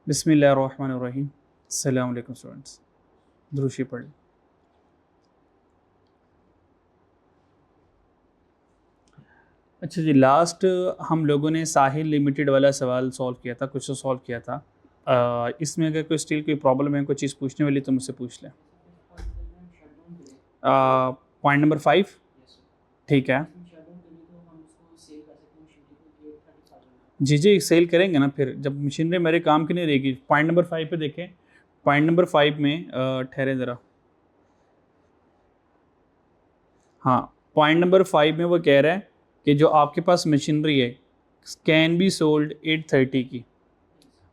बिस्मिल्लाहिर्रहमानिर्रहीम। अस्सलाम वालेकुम स्टूडेंट्स। द्रुशी पढ़। अच्छा जी, लास्ट हम लोगों ने साहिल लिमिटेड वाला सवाल सॉल्व किया था, कुछ तो सॉल्व किया था। इसमें अगर कोई स्टिल कोई प्रॉब्लम है, कोई चीज़ पूछने वाली तो मुझसे पूछ लें। पॉइंट नंबर 5 ठीक है। जी जी, सेल करेंगे ना फिर, जब मशीनरी मेरे काम की नहीं रहेगी। पॉइंट नंबर 5 पे देखें। पॉइंट नंबर 5 में ठहरे ज़रा। हाँ, पॉइंट नंबर 5 में वो कह रहा है कि जो आपके पास मशीनरी है कैन बी सोल्ड 830 की,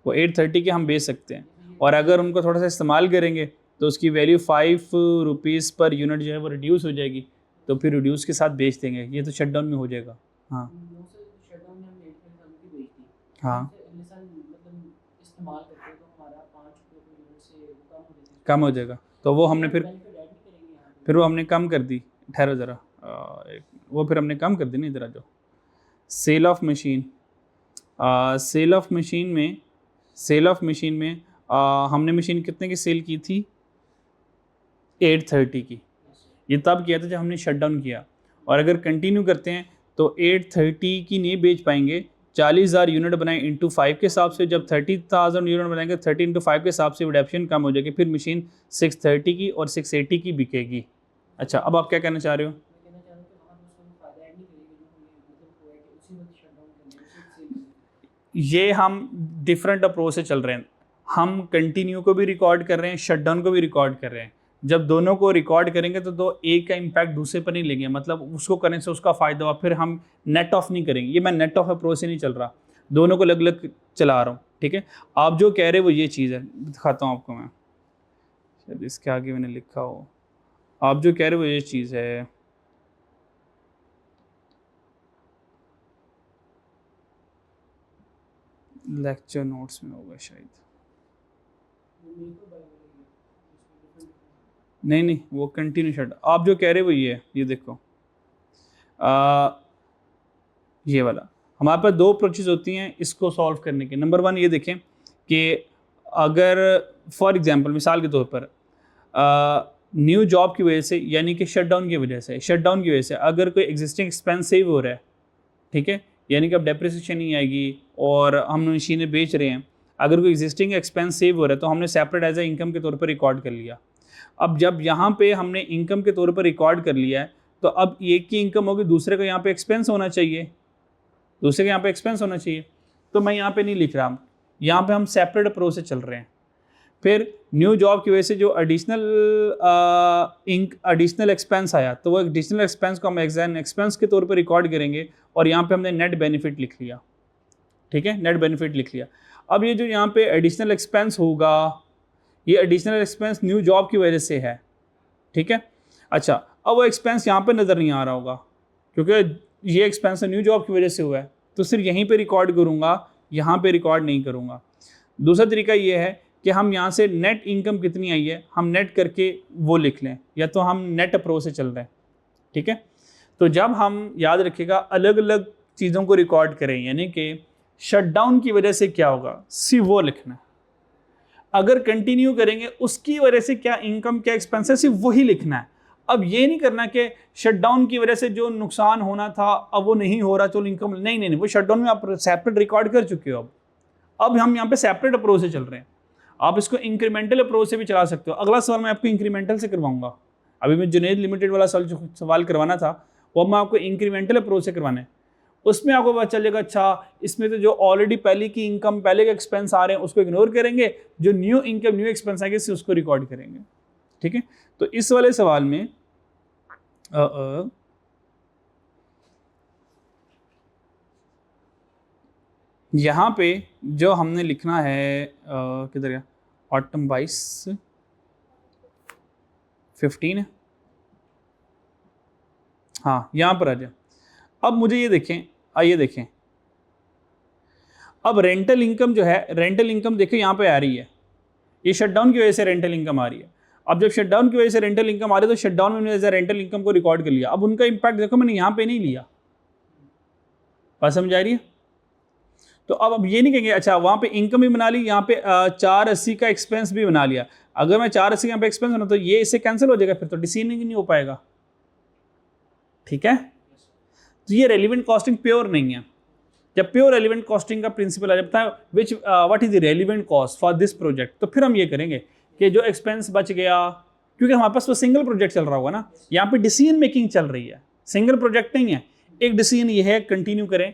वो 830 की हम बेच सकते हैं, और अगर उनको थोड़ा सा इस्तेमाल करेंगे तो उसकी वैल्यू 5 रुपीज़ पर यूनिट जो है वो रिड्यूस हो जाएगी, तो फिर रिड्यूस के साथ बेच देंगे। ये तो शटडाउन में हो जाएगा। हाँ हाँ, कम हो जाएगा, तो वो हमने फिर वो हमने कम कर दी। ठहरो ज़रा, वो फिर हमने कम कर दी। नहीं ज़रा, जो sale of machine, sale of machine में हमने मशीन कितने की सेल की थी? 830 की। ये तब किया था जब हमने शट डाउन किया, और अगर कंटिन्यू करते हैं तो 830 की नहीं बेच पाएंगे। 40,000 यूनिट बनाए इंटू 5 के हिसाब से, जब 30,000 यूनिट बनाएंगे 30 इंटू 5 के हिसाब से रिडक्शन कम हो जाएगी, फिर मशीन 630 की और 680 की बिकेगी। अच्छा, अब आप क्या कहना चाह रहे हो? ये हम डिफरेंट अप्रोच से चल रहे हैं। हम कंटिन्यू को भी रिकॉर्ड कर रहे हैं, शटडाउन को भी रिकॉर्ड कर रहे हैं। जब दोनों को रिकॉर्ड करेंगे तो एक का इम्पैक्ट दूसरे पर नहीं लेंगे, मतलब उसको करने से उसका फ़ायदा हुआ, फिर हम नेट ऑफ नहीं करेंगे। ये मैं नेट ऑफ अप्रोच से नहीं चल रहा, दोनों को अलग अलग चला रहा हूँ। ठीक है, आप जो कह रहे हो वो ये चीज़ है, दिखाता हूँ आपको मैं, शायद इसके आगे मैंने लिखा हो। आप जो कह रहे हो वो ये चीज़ है। लेक्चर नोट्स में होगा शायद। नहीं नहीं, वो कंटिन्यू शट, आप जो कह रहे हो वो ये देखो। ये वाला हमारे पास दो अप्रोचेज होती हैं इसको सॉल्व करने के। नंबर 1 ये देखें कि अगर फॉर एग्जांपल मिसाल के तौर पर न्यू जॉब की वजह से, यानी कि शटडाउन की वजह से अगर कोई एग्जिस्टिंग एक्सपेंस सेव हो रहा है, ठीक है, यानी कि अब डेप्रिसिएशन नहीं आएगी और हम मशीनें बेच रहे हैं, अगर कोई एग्जिस्टिंग एक्सपेंस सेव हो रहा है तो हमने सेपरेट एज ए इनकम के तौर पर रिकॉर्ड कर लिया। अब जब यहाँ पे हमने इनकम के तौर पर रिकॉर्ड कर लिया है, तो अब एक की इनकम होगी, दूसरे को यहाँ पे एक्सपेंस होना चाहिए, तो मैं यहाँ पे नहीं लिख रहा, यहाँ पे हम सेपरेट अप्रोच से चल रहे हैं। फिर न्यू जॉब की वजह से जो एडिशनल एक्सपेंस आया, तो वो एडिशनल एक्सपेंस को हम एक्सपेंस के तौर पर रिकॉर्ड करेंगे, और यहाँ पे हमने नेट बेनिफिट लिख लिया। ठीक है, नेट बेनिफिट लिख लिया। अब ये जो यहाँ पे एडिशनल एक्सपेंस होगा, ये एडिशनल एक्सपेंस न्यू जॉब की वजह से है। ठीक है, अच्छा, अब वो एक्सपेंस यहाँ पे नज़र नहीं आ रहा होगा, क्योंकि ये एक्सपेंस न्यू जॉब की वजह से हुआ है, तो सिर्फ यहीं पे रिकॉर्ड करूँगा, यहाँ पे रिकॉर्ड नहीं करूँगा। दूसरा तरीका ये है कि हम यहाँ से नेट इनकम कितनी आई है हम नेट करके वो लिख लें, या तो हम नेट अप्रोच से चल रहे हैं। ठीक है, तो जब हम, याद रखिएगा, अलग अलग चीज़ों को रिकॉर्ड करें, यानी कि शटडाउन की वजह से क्या होगा सिर्फ वो लिखना है, अगर कंटिन्यू करेंगे उसकी वजह से क्या इनकम क्या एक्सपेंसेस, सिर्फ वही लिखना है। अब ये नहीं करना कि शटडाउन की वजह से जो नुकसान होना था अब वो नहीं हो रहा, चलो इनकम, नहीं नहीं नहीं, वो शटडाउन में आप सेपरेट रिकॉर्ड कर चुके हो। अब हम यहाँ पे सेपरेट अप्रोच से चल रहे हैं। आप इसको इंक्रीमेंटल अप्रोच से भी चला सकते हो। अगला सवाल मैं आपको इंक्रीमेंटल से करवाऊंगा। अभी मैं जुनैद लिमिटेड वाला सवाल करवाना था, वो मैं आपको इंक्रीमेंटल अप्रोच से करवाना है। उसमें आपको पता चलेगा, अच्छा इसमें तो जो ऑलरेडी पहले की इनकम, पहले के एक्सपेंस आ रहे हैं उसको इग्नोर करेंगे, जो न्यू इनकम न्यू एक्सपेंस आएंगे उसको रिकॉर्ड करेंगे। ठीक है, तो इस वाले सवाल में यहाँ पे जो हमने लिखना है, किधर गया, ऑटम 22-15 है, हाँ यहाँ पर आ जाए। अब मुझे ये देखें, आइए देखें, अब रेंटल इनकम जो है, रेंटल इनकम देखिए यहाँ पे आ रही है, ये शटडाउन की वजह से रेंटल इनकम आ रही है। अब जब शटडाउन की वजह से रेंटल इनकम आ रही है तो शटडाउन में मैंने रेंटल इनकम को रिकॉर्ड कर लिया। अब उनका इंपैक्ट देखो मैंने यहाँ पे नहीं लिया, बात समझ आ रही है? तो अब ये नहीं कहेंगे अच्छा वहाँ पे इनकम भी बना ली, यहाँ पे 480 का एक्सपेंस भी बना लिया। अगर मैं 480 यहाँ पे एक्सपेंस बना तो ये इससे कैंसिल हो जाएगा, फिर तो डिसीजन नहीं हो पाएगा। ठीक है, तो ये रेलिवेंट कॉस्टिंग प्योर नहीं है। जब प्योर रेलिवेंट कॉस्टिंग का प्रिंसिपल आ जाता है विच what is the relevant cost for this project, तो फिर हम ये करेंगे कि जो एक्सपेंस बच गया, क्योंकि हमारे पास वो सिंगल प्रोजेक्ट चल रहा होगा ना, यहाँ पे डिसीजन मेकिंग चल रही है, सिंगल प्रोजेक्ट नहीं है। एक डिसीजन ये है कंटिन्यू करें,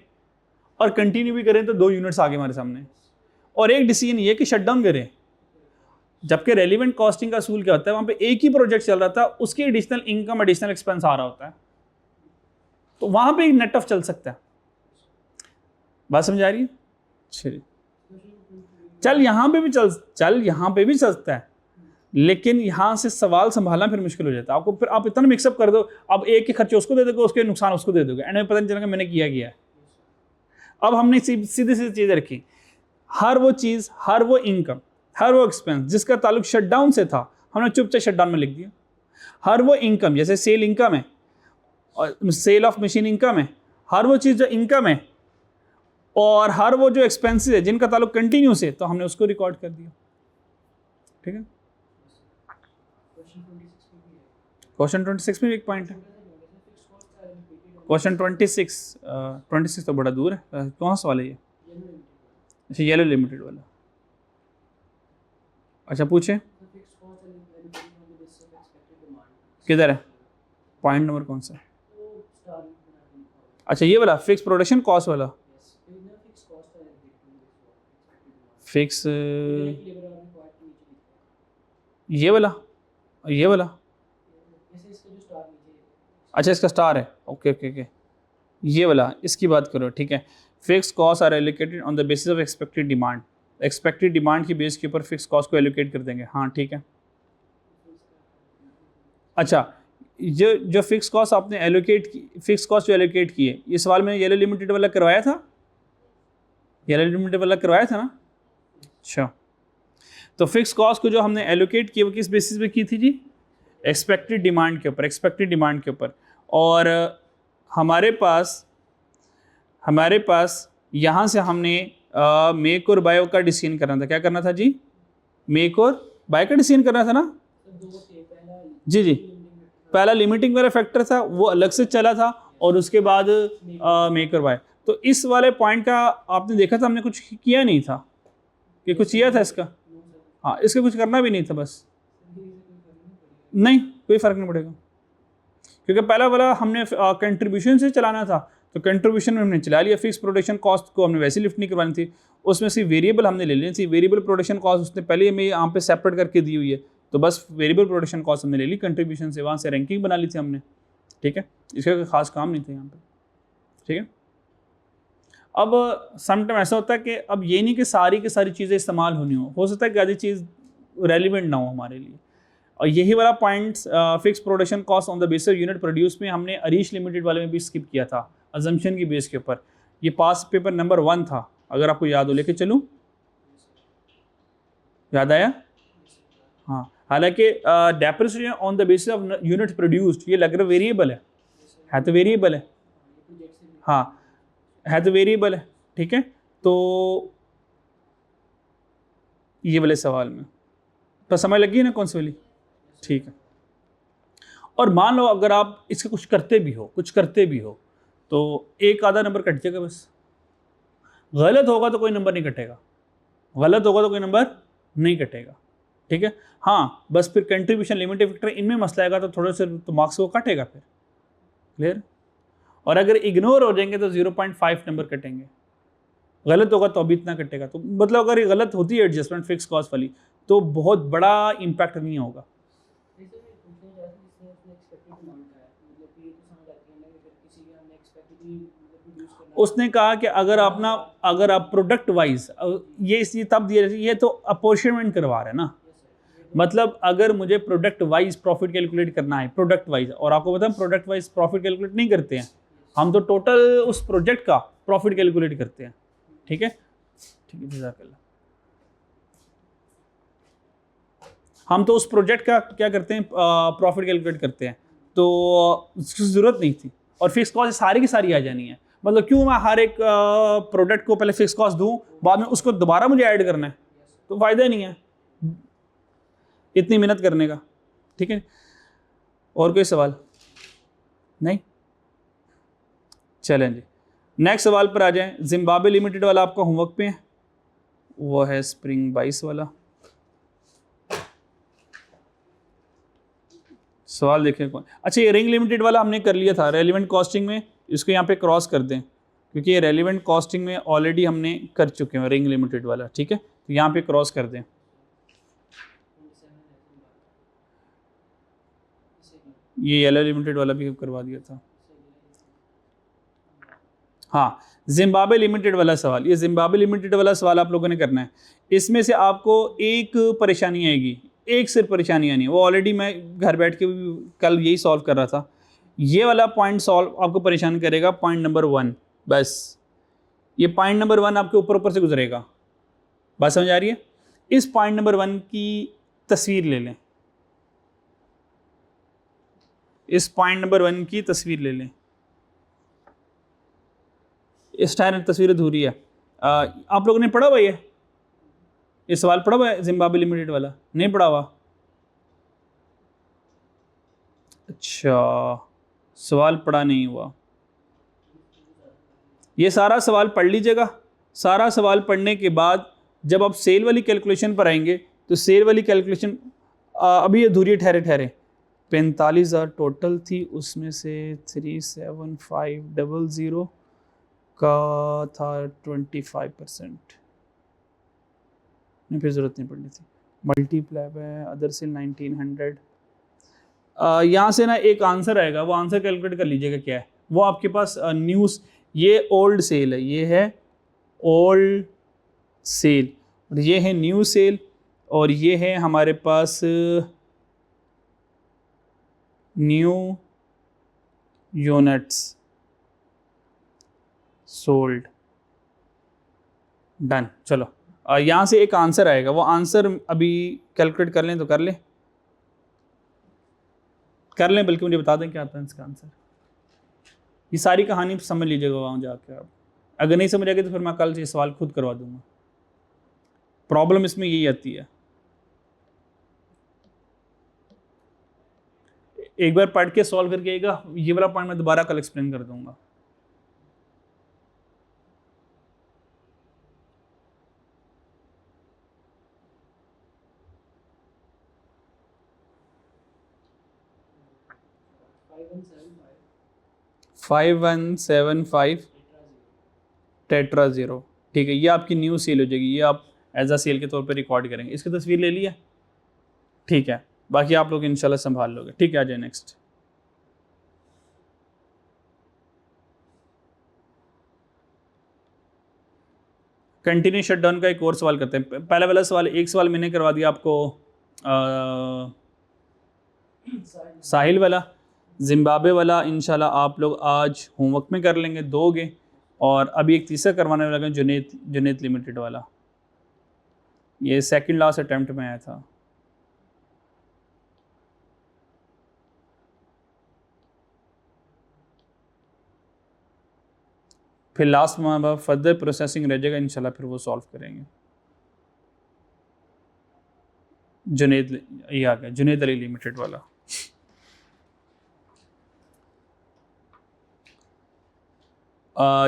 और कंटिन्यू भी करें तो 2 यूनिट्स आगे हमारे सामने, और एक डिसीजन ये कि शट डाउन करें। जबकि रेलिवेंट कॉस्टिंग का असूल क्या होता है, वहां पे एक ही प्रोजेक्ट चल रहा था, उसकी एडिशनल इनकम एडिशनल एक्सपेंस आ रहा होता है, तो वहां पे नेट ऑफ चल सकता है। बात समझ आ रही है? चलिए, चल यहाँ पे भी चलता है, लेकिन यहाँ से सवाल संभालना फिर मुश्किल हो जाता है आपको। फिर आप इतना मिक्सअप कर दो, अब एक के खर्चे उसको दे दोगे, उसके नुकसान उसको दे दोगे, एंड में पता नहीं चलेगा मैंने किया है। अब हमने सीधी सीधी चीज़ें रखी, हर वो चीज़, हर वो इनकम, हर वो एक्सपेंस जिसका ताल्लुक शटडाउन से था, हमने चुपचाप शटडाउन में लिख दिया। हर वो इनकम, जैसे सेल इनकम है और सेल ऑफ मशीन इनकम है, हर वो चीज़ जो इनकम है, और हर वो जो एक्सपेंसेस है जिनका ताल्लुक कंटिन्यू से, तो हमने उसको रिकॉर्ड कर दिया। ठीक है, क्वेश्चन 26 में भी एक पॉइंट है। क्वेश्चन 26 तो बड़ा दूर है, कौन सा वाला ये? अच्छा, येलो लिमिटेड वाला। अच्छा पूछे, किधर है पॉइंट नंबर कौन सा? अच्छा ये वाला फिक्स प्रोडक्शन कॉस्ट वाला, फिक्स ये वाला, ये वाला। अच्छा इसका स्टार है, ओके ओके ओके, ये वाला, इसकी बात करो। ठीक है, fix cost are allocated on the basis of expected demand, expected demand की बेस के ऊपर फिक्स कॉस्ट को एलोकेट कर देंगे। हाँ ठीक है। अच्छा जो फिक्स कॉस्ट आपने एलोकेट की, फिक्स कॉस्ट जो एलोकेट किए, ये सवाल में येलो लिमिटेड वाला करवाया था, येलो लिमिटेड वाला करवाया था ना? अच्छा, तो फिक्स कॉस्ट को जो हमने एलोकेट किया वो किस बेसिस पे की थी जी? एक्सपेक्टेड डिमांड के ऊपर, एक्सपेक्टेड डिमांड के ऊपर। और हमारे पास यहाँ से हमने मेक और बाय का डिसीजन करना था। क्या करना था जी? मेक और बाय का डिसीजन करना था ना? जी जी, पहला लिमिटिंग वाला फैक्टर था, वो अलग से चला था, और उसके बाद मेक और बाय। तो इस वाले पॉइंट का आपने देखा था, हमने कुछ किया नहीं था कि कुछ किया था इसका? हाँ, इसका कुछ करना भी नहीं था, बस नहीं, कोई फ़र्क नहीं पड़ेगा, क्योंकि पहला वाला हमने कंट्रीब्यूशन से चलाना था, तो कंट्रीब्यूशन में हमने चला लिया। फिक्स प्रोडक्शन कॉस्ट को हमने वैसे लिफ्ट नहीं करवानी थी, उसमें से वेरिएबल हमने ले लेनी थी। वेरिएबल प्रोडक्शन कॉस्ट उसने पहले हमें यहाँ पे सेपरेट करके दी हुई है, तो बस वेरिएबल प्रोडक्शन कॉस्ट हमने ले ली कंट्रीब्यूशन से, वहाँ से रैंकिंग बना ली थी हमने। ठीक है, इसका कोई खास काम नहीं था यहाँ पर। ठीक है, अब समटाइम ऐसा होता है कि अब ये नहीं कि सारी की सारी चीज़ें इस्तेमाल होनी हो सकता है कि आधी चीज़ रेलिवेंट ना हो हमारे लिए, और यही वाला point fix production cost on the basis unit produce में हमने अरीश लिमिटेड वाले में भी स्किप किया था, अजम्पशन की बेस के ऊपर। ये पास पेपर नंबर 1 था, अगर आपको याद हो, लेके चलूँ? याद आया? हाँ, हालांकि depreciation on the basis of unit produced ये लग रहा वेरिएबल है तो वेरिएबल है, हाँ है तो वेरिएबल है। ठीक है, तो ये वाले सवाल में तो समझ लगी ना कौन सी वाली? ठीक है, और मान लो अगर आप इसका कुछ करते भी हो तो एक आधा नंबर कट जाएगा बस। गलत होगा तो कोई नंबर नहीं कटेगा, ठीक है। हाँ, बस फिर कंट्रीब्यूशन, लिमिटेड फैक्टर, इनमें मसला आएगा तो थोड़े से तो मार्क्स को कटेगा फिर, क्लियर। और अगर इग्नोर हो जाएंगे तो 0.5 नंबर कटेंगे, गलत होगा तो अभी इतना कटेगा। तो मतलब अगर ये गलत होती है एडजस्टमेंट फिक्स कॉस्ट वाली तो बहुत बड़ा इम्पैक्ट नहीं होगा। उसने कहा कि अगर आप प्रोडक्ट वाइज ये तब दिए, ये तो अपॉर्चमेंट करवा रहे हैं ना, मतलब अगर मुझे प्रोडक्ट वाइज प्रॉफिट कैलकुलेट करना है प्रोडक्ट वाइज, और आपको पता है प्रोडक्ट वाइज प्रॉफिट कैलकुलेट नहीं करते हैं हम, तो टोटल उस प्रोजेक्ट का प्रॉफिट कैलकुलेट करते हैं। ठीक है, जज़ाकल्लाह। हम तो उस प्रोजेक्ट का क्या करते हैं, प्रॉफिट कैलकुलेट करते हैं, तो उसकी ज़रूरत नहीं थी। और फिक्स कॉस्ट सारी की सारी आ जानी है, मतलब क्यों मैं हर एक प्रोडक्ट को पहले फिक्स कॉस्ट दूं, बाद में उसको दोबारा मुझे ऐड करना है, तो फायदा ही नहीं है इतनी मेहनत करने का। ठीक है, और कोई सवाल नहीं? चलें जी, नेक्स्ट सवाल पर आ जाएं। जिम्बाब्वे लिमिटेड वाला आपका होमवर्क पे है, वो है स्प्रिंग 22 वाला सवाल। देखें कौन, अच्छा ये रिंग लिमिटेड वाला हमने कर लिया था रेलिवेंट कॉस्टिंग में, इसको यहाँ पे क्रॉस कर दें क्योंकि ये रेलिवेंट कॉस्टिंग में ऑलरेडी हमने कर चुके हैं रिंग लिमिटेड वाला। ठीक है, तो यहाँ पे क्रॉस कर दें। ये येलो लिमिटेड वाला भी करवा दिया था। हाँ, जिम्बाब्वे लिमिटेड वाला सवाल, ये जिम्बाब्वे लिमिटेड वाला सवाल आप लोगों ने करना है। इसमें से आपको एक परेशानी आएगी, एक सिर्फ परेशानी आनी है, वो ऑलरेडी मैं घर बैठ के कल यही सॉल्व कर रहा था। ये वाला पॉइंट सॉल्व आपको परेशान करेगा, पॉइंट नंबर 1, बस ये पॉइंट नंबर 1 आपके ऊपर से गुजरेगा। बात समझ आ रही है? इस पॉइंट नंबर 1 की तस्वीर ले लें, इस पॉइंट नंबर 1 की तस्वीर ले लें। इस टाइम तस्वीर अधूरी है। आप लोगों ने पढ़ा हुआ ये सवाल पढ़ा हुआ है जिम्बाब्वे लिमिटेड वाला? नहीं पढ़ा हुआ? अच्छा, सवाल पढ़ा नहीं हुआ। ये सारा सवाल पढ़ लीजिएगा। सारा सवाल पढ़ने के बाद जब आप सेल वाली कैलकुलेशन पर आएंगे तो सेल वाली कैलकुलेशन अभी अधूरी ठहरे 45,000 टोटल थी, उसमें से 37500 का था 25%, नहीं फिर ज़रूरत नहीं पड़नी थी। मल्टीप्लाई है अदर से 1900। यहाँ से ना एक आंसर आएगा, वो आंसर कैलकुलेट कर लीजिएगा क्या है। वो आपके पास न्यूज़, ये ओल्ड सेल है, ये है ओल्ड सेल, और ये है न्यू सेल, और ये है हमारे पास न्यू यूनिट्स सोल्ड। डन। चलो यहाँ से एक आंसर आएगा, वो आंसर अभी कैलकुलेट कर लें तो कर लें, बल्कि मुझे बता दें क्या आता है इसका आंसर। ये सारी कहानी समझ लीजिएगा वहाँ जाके आप। अगर नहीं समझ आएगी तो फिर मैं कल से सवाल खुद करवा दूंगा। प्रॉब्लम इसमें यही आती है, एक बार पढ़ के सॉल्व करके आएगा। ये वाला पॉइंट मैं दोबारा कल एक्सप्लेन कर दूंगा। Five 5175 tetra 0। ठीक है, ये आपकी न्यू सेल हो जाएगी, ये आप एज अ सेल के तौर पे रिकॉर्ड करेंगे। इसकी तस्वीर ले लिया? ठीक है, बाकी आप लोग इंशाल्लाह संभाल लोगे। ठीक है, आ जाए नेक्स्ट। कंटिन्यू शटडाउन का एक और सवाल करते हैं। पहला वाला सवाल, एक सवाल मैंने करवा दिया आपको साहिल वाला। जिम्बाब्वे वाला इंशाल्लाह आप लोग आज होमवर्क में कर लेंगे, दोगे। और अभी एक तीसरा करवाने लगे जुनेद लिमिटेड वाला, ये सेकंड लास्ट अटेम्प्ट में आया था। फिर लास्ट में फर्दर प्रोसेसिंग रह जाएगा इंशाल्लाह, फिर वो सॉल्व करेंगे। जुनेद, ये आ गया जुनेद अली लिमिटेड वाला।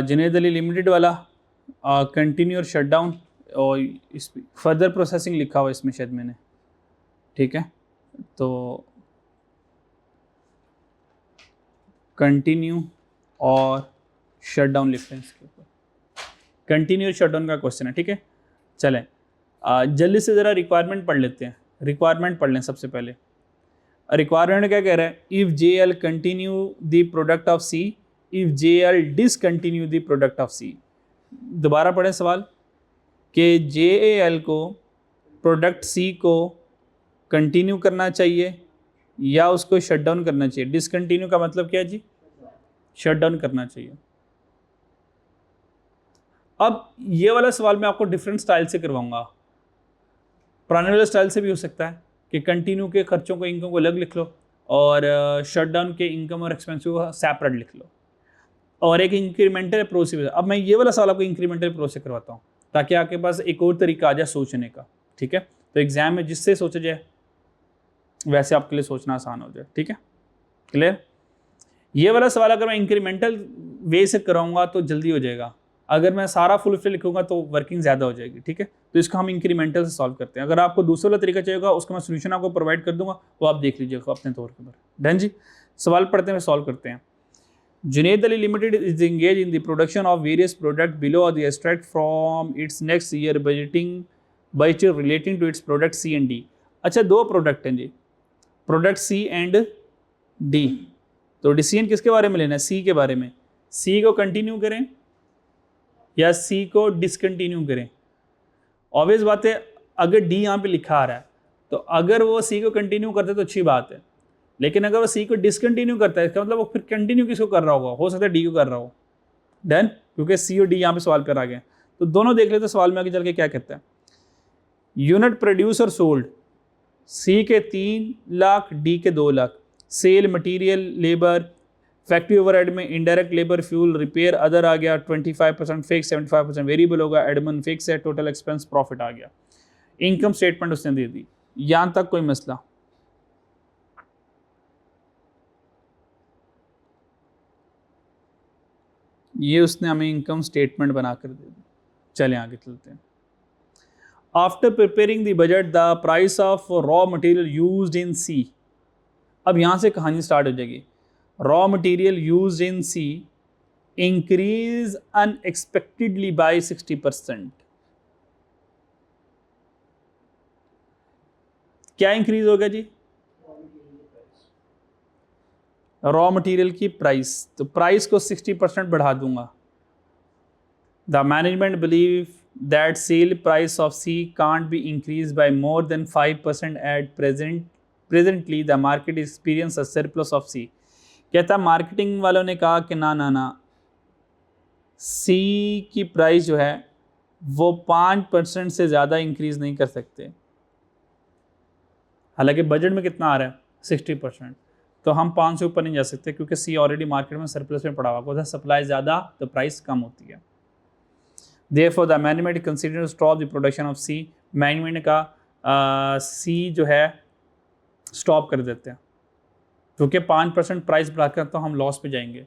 जुनेद अली लिमिटेड वाला कंटिन्यू और शटडाउन, और इस फर्दर प्रोसेसिंग लिखा हुआ इसमें शायद मैंने। ठीक है, तो कंटिन्यू और शटडाउन लिखते हैं इसके ऊपर। कंटिन्यू शटडाउन का क्वेश्चन है। ठीक है, चलें जल्दी से ज़रा रिक्वायरमेंट पढ़ लेते हैं। रिक्वायरमेंट पढ़ लें सबसे पहले। रिक्वायरमेंट क्या कह रहा है? If JL continue the product of C, if JL discontinue the product of C। दोबारा पढ़ें सवाल कि JAL को प्रोडक्ट C को कंटिन्यू करना चाहिए या उसको शट डाउन करना चाहिए। डिसकंटिन्यू का मतलब क्या है जी? शट डाउन करना चाहिए। अब ये वाला सवाल मैं आपको डिफरेंट स्टाइल से करवाऊंगा। पुराने वाले स्टाइल से भी हो सकता है कि कंटिन्यू के खर्चों को, इनकम को अलग लिख लो, और शट डाउन के इनकम और एक्सपेंसिव को सेपरेट लिख लो। और एक इंक्रीमेंटल अप्रोच से। अब मैं ये वाला सवाल आपको इंक्रीमेंटल अप्रोच से करवाता हूँ ताकि आपके पास एक और तरीका आ जाए सोचने का, ठीक है। तो एग्जाम में जिससे सोचा जाए वैसे आपके लिए सोचना आसान हो जाए, ठीक है, क्लियर। ये वाला सवाल अगर मैं इंक्रीमेंटल वे से कराऊंगा तो जल्दी हो जाएगा, अगर मैं सारा फुल फिल लिखूंगा तो वर्किंग ज़्यादा हो जाएगी, ठीक है। तो इसको हम इंक्रीमेंटल से सॉल्व करते हैं। अगर आपको दूसरा वाला तरीका चाहिएगा उसका मैं सोल्यूशन आपको प्रोवाइड कर दूंगा, वो आप देख लीजिएगा अपने तौर के ऊपर। डन जी, सवाल पढ़ते हैं, सॉल्व करते हैं। Junaid Ali Limited is engaged in the production of various products below the extract from its next year budget relating to its product C and D। अच्छा, दो प्रोडक्ट हैं जी, प्रोडक्ट C एंड D। तो decision किसके बारे में लेना है? C के बारे में। C को कंटिन्यू करें या C को डिसकंटिन्यू करें? ऑब्वियस बात है, अगर D यहाँ पे लिखा आ रहा है तो अगर वो C को कंटिन्यू करते तो अच्छी बात है, लेकिन अगर वो सी को डिसकंटिन्यू करता है इसका मतलब वो फिर कंटिन्यू किसको कर रहा होगा? हो सकता है डी को कर रहा हो। डन, क्योंकि सी और डी यहाँ पे सवाल पर आ गए। तो दोनों देख लेते सवाल में आगे चल के क्या कहता है। यूनिट प्रोड्यूस और सोल्ड, सी के 3 लाख, डी के 2 lakh. Sale, material, labour, factory overhead में indirect labour, fuel, repair, other आ गया। 25% फिक्स, 75% वेरिएबल होगा। एडमिन फिक्स है। टोटल एक्सपेंस प्रॉफिट आ गया। इनकम स्टेटमेंट उसने दे दी। यहाँ तक कोई मसला? ये उसने हमें इनकम स्टेटमेंट बनाकर दे दी। चलें आगे चलते हैं। After preparing the budget the price of raw material used in C. अब यहाँ से कहानी स्टार्ट हो जाएगी। Raw material used in C increase unexpectedly by 60%। क्या इंक्रीज हो गया जी? रॉ मटेरियल की प्राइस। तो प्राइस को 60% बढ़ा दूंगा। The management believe that sale price of C can't be increase by more than 5% at presently the market experience a surplus of सी। कहता मार्केटिंग वालों ने कहा कि ना सी की प्राइस जो है वो 5% से ज़्यादा इंक्रीज नहीं कर सकते। हालांकि बजट में कितना आ रहा है? 60%। तो हम 5 से ऊपर नहीं जा सकते क्योंकि सी ऑलरेडी मार्केट में सरप्लस में पड़ा हुआ है। सप्लाई ज़्यादा तो प्राइस कम होती है। Therefore the management considered to stop the production of C। Management ने कहा सी जो है स्टॉप कर देते हैं क्योंकि 5% प्राइस बढ़ाकर तो हम लॉस पे जाएंगे।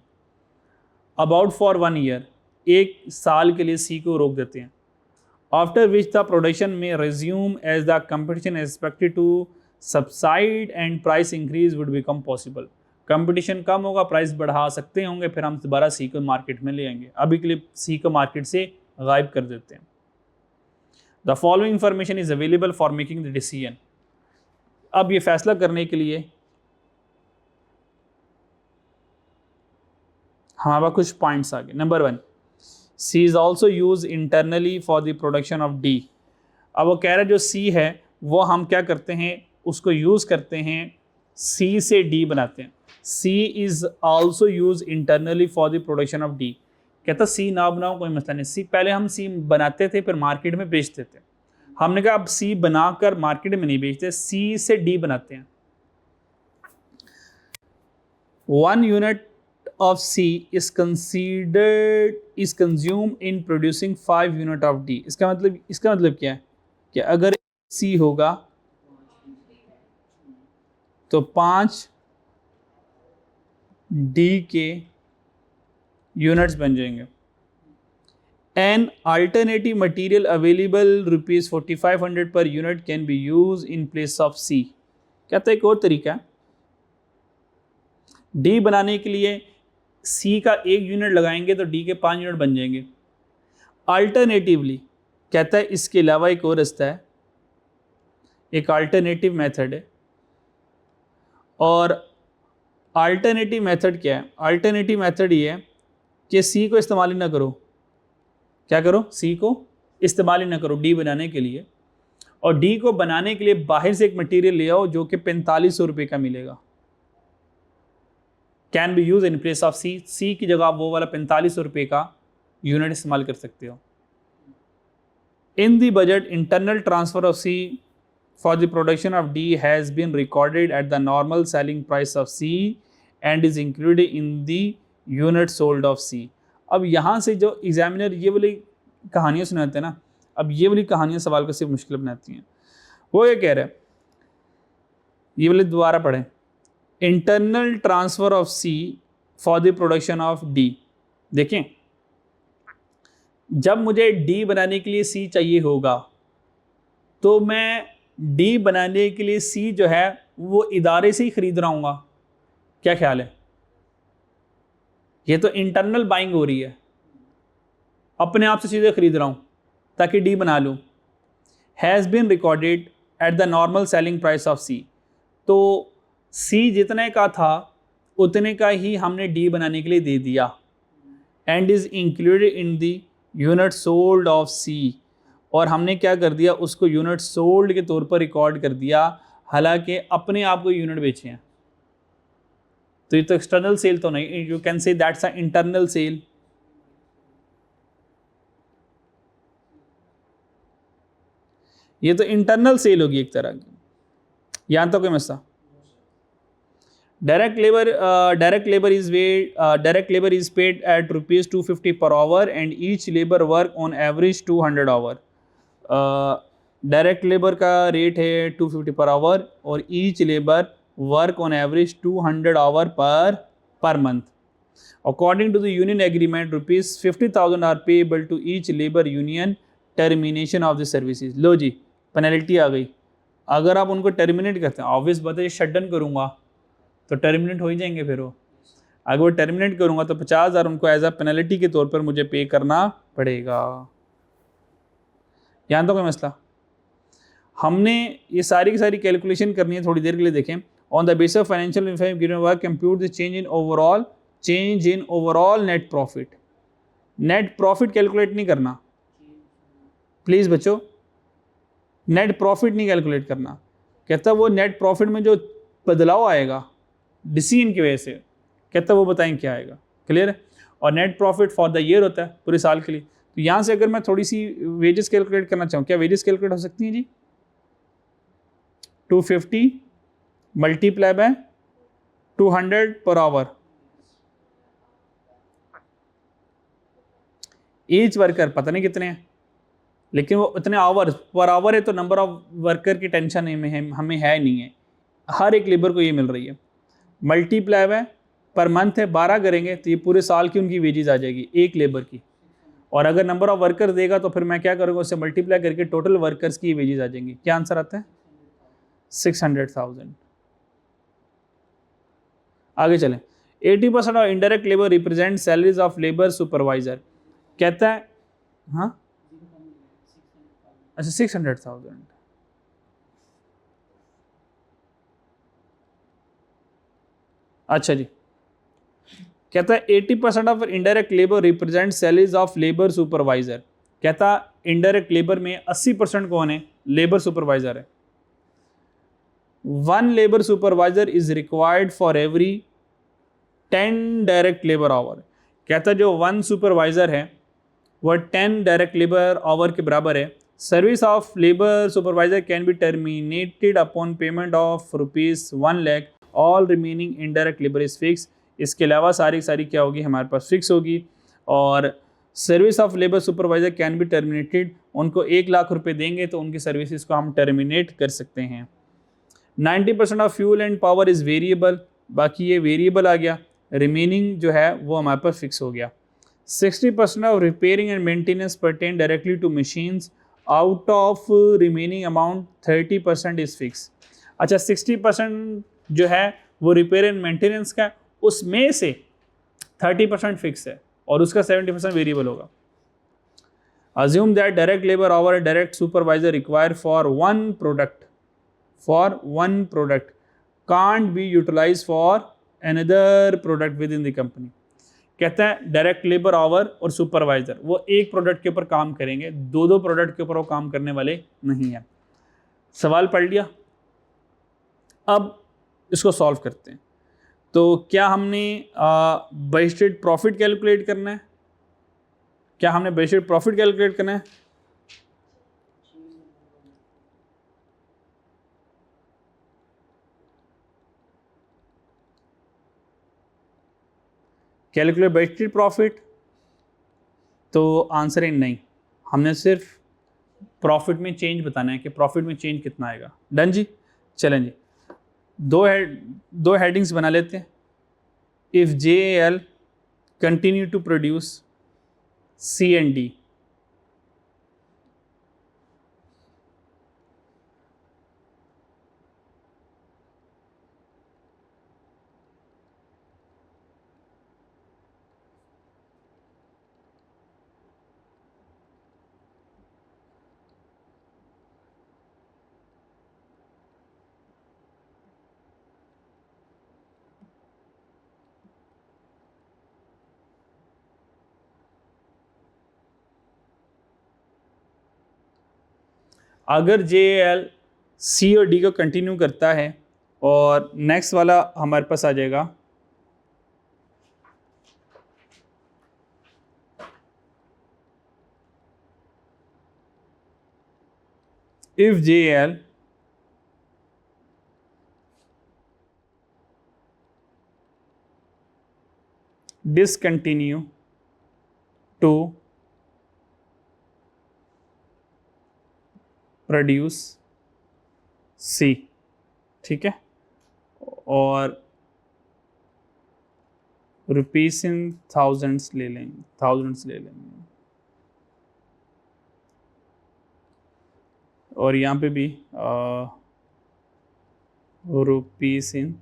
अबाउट फॉर 1 ईयर, 1 साल के लिए सी को रोक देते हैं। आफ्टर विच द प्रोडक्शन में resume as the competition expected to subside and price increase would become possible. Competition कम होगा, प्राइस बढ़ा सकते होंगे, फिर हम दोबारा सी को मार्केट में ले आएंगे। अभी के लिए सी को मार्केट से गायब कर देते हैं। The following information is available for making the decision. अब ये फैसला करने के लिए हमारे पास कुछ पॉइंट्स आ गए। Number 1, C is also use internally for the production of D. अब वो कह रहा है जो सी है वो हम क्या करते हैं, उसको यूज करते हैं, सी से डी बनाते हैं। C is also use internally for the production of D. कहता सी ना बनाओ कोई मसला नहीं। सी पहले हम सी बनाते थे फिर मार्केट में बेचते थे। हमने कहा अब सी बनाकर मार्केट में नहीं बेचते, सी से डी बनाते हैं। 1 unit of C is consumed in producing 5 unit of D। इसका मतलब क्या है कि अगर C होगा तो 5 D के यूनिट्स बन जाएंगे। An alternative material available ₹4500 per unit can be used in place of C। कहता है एक और तरीका है, D बनाने के लिए सी का 1 यूनिट लगाएंगे तो डी के 5 यूनिट बन जाएंगे। अल्टरनेटिवली कहता है इसके अलावा एक और रास्ता है, एक अल्टरनेटिव मेथड है। और अल्टरनेटिव मेथड क्या है? अल्टरनेटिव मेथड ये है कि सी को इस्तेमाल ही ना करो। क्या करो? सी को इस्तेमाल ही ना करो डी बनाने के लिए, और डी को बनाने के लिए बाहर से एक मटेरियल ले आओ जो कि 4500 रुपये का मिलेगा। Can be use in place of C. C की जगह आप वो वाला 4500 रुपये का यूनिट इस्तेमाल कर सकते हो। In the budget internal transfer of C for the production of D has been recorded at the normal selling price of C and is included in the unit sold of C. अब यहाँ से जो examiner ये वाली कहानियाँ सुनाते हैं ना, अब ये वाली कहानियाँ सवाल को सिर्फ मुश्किल बनाती हैं। वो ये कह रहे हैं, ये वाले दोबारा पढ़ें, internal transfer of C for the production of D. देखें, जब मुझे डी बनाने के लिए सी चाहिए होगा तो मैं डी बनाने के लिए सी जो है वो इदारे से ही खरीद रहा हूँगा। क्या ख्याल है? ये तो इंटरनल बाइंग हो रही है, अपने आप से सीधे खरीद रहा हूँ ताकि डी बना लूँ। Has been recorded at the normal selling price of C. तो सी जितने का था उतने का ही हमने डी बनाने के लिए दे दिया, and is included in the unit sold of C. और हमने क्या कर दिया, उसको यूनिट सोल्ड के तौर पर रिकॉर्ड कर दिया, हालांकि अपने आप को यूनिट बेचे हैं। तो ये तो एक्सटर्नल सेल तो नहीं, you can say that's a internal sale. ये तो इंटरनल सेल होगी एक तरह की। यहां तो कोई मसला। Direct labour is paid at ₹250 per hour and each labor work on average 200 hour। Direct labour का रेट है 250 पर आवर और each labour work on average 200 hour per month. According to the union agreement ₹50,000 are payable to each labour union termination of the services. लो जी, penalty आ गई। अगर आप उनको टर्मिनेट करते हैं, ऑब्वियस बात है, शट डाउन करूँगा तो टर्मिनेट हो ही जाएंगे। फिर वो अगर वो टर्मिनेट करूँगा तो 50,000 उनको एज अ पेनल्टी के तौर पर मुझे पे करना पड़ेगा। यहाँ तो कोई मसला। हमने ये सारी की सारी कैलकुलेशन करनी है, थोड़ी देर के लिए देखें। On the basis of financial information given work compute the change in overall net profit. Net profit calculate नहीं करना प्लीज बच्चों, नेट प्रॉफिट नहीं कैलकुलेट करना। कहता वो नेट प्रॉफिट में जो बदलाव आएगा डिसीजन की वजह से, कहता वो बताएं क्या आएगा। क्लियर है? और net profit for the year होता है, पूरे साल के लिए। तो यहाँ से अगर मैं थोड़ी सी वेजेस कैलकुलेट करना चाहूँ, क्या वेजेस कैलकुलेट हो सकती हैं जी? 250 multiply by 200 per hour. Each worker पता नहीं कितने हैं, लेकिन वो इतने आवर पर आवर है, तो नंबर ऑफ वर्कर की टेंशन हमें है नहीं है। हर एक लेबर को ये मिल रही है। मल्टीप्लाई बाय पर मंथ है, 12 करेंगे तो ये पूरे साल की उनकी वेजेस आ जाएगी एक लेबर की। और अगर नंबर ऑफ वर्कर देगा तो फिर मैं क्या करूँगा, उससे मल्टीप्लाई करके टोटल वर्कर्स की वेजेस आ जाएंगी। क्या आंसर आता है? 600,000। आगे चलें। 80% of indirect labour represent salaries of labour supervisor. कहता है, हाँ अच्छा 600,000। अच्छा जी, कहता है 80% of indirect labour represent salaries of labour supervisor. कहता इनडायरेक्ट लेबर में 80% कौन है? लेबर सुपरवाइजर है। 1 labour supervisor is required for every 10 direct labour our. कहता जो 1 सुपरवाइजर है वह 10 डायरेक्ट लेबर आवर के बराबर है। Service of labour supervisor can be terminated upon payment of ₹1 lakh. All remaining indirect labour is fix. इसके अलावा सारी क्या होगी हमारे पास? फिक्स होगी। और service of labour supervisor can be terminated, उनको 1 लाख रुपए देंगे तो उनकी सर्विसेज को हम टर्मिनेट कर सकते हैं। 90% of fuel and power is variable, बाकी ये वेरिएबल आ गया। रिमेनिंग जो है वो हमारे पास फिक्स हो गया। 60% of repairing and maintenance pertain directly to machines. Out of remaining amount 30% is fix. अच्छा 60% जो है वो रिपेयर एंड मेंटेनेंस का, उसमें से 30% फिक्स है और उसका 70% वेरिएबल होगा। Assume that direct labour hour direct supervisor require for one product can't be utilise for another product within the company. कहता है डायरेक्ट लेबर आवर और सुपरवाइजर वो एक प्रोडक्ट के ऊपर काम करेंगे, दो प्रोडक्ट के ऊपर वो काम करने वाले नहीं है। सवाल पढ़ लिया, अब इसको सॉल्व करते हैं। तो क्या हमने बजटेड प्रॉफिट कैलकुलेट करना है? क्या हमने बजटेड प्रॉफिट कैलकुलेट करना है? कैलकुलेट बजटेड प्रॉफिट, तो आंसर है नहीं, हमने सिर्फ प्रॉफिट में चेंज बताना है कि प्रॉफिट में चेंज कितना आएगा। डन जी। चलें जी, दो हेडिंग्स बना लेते हैं। If JAL continue to produce C&D, अगर JAL C और D को कंटिन्यू करता है, और नेक्स्ट वाला हमारे पास आ जाएगा if JAL discontinue to produce C, ठीक है, और रुपीस इन थाउजेंड्स ले लेंगे, और यहाँ पे भी रुपीस इन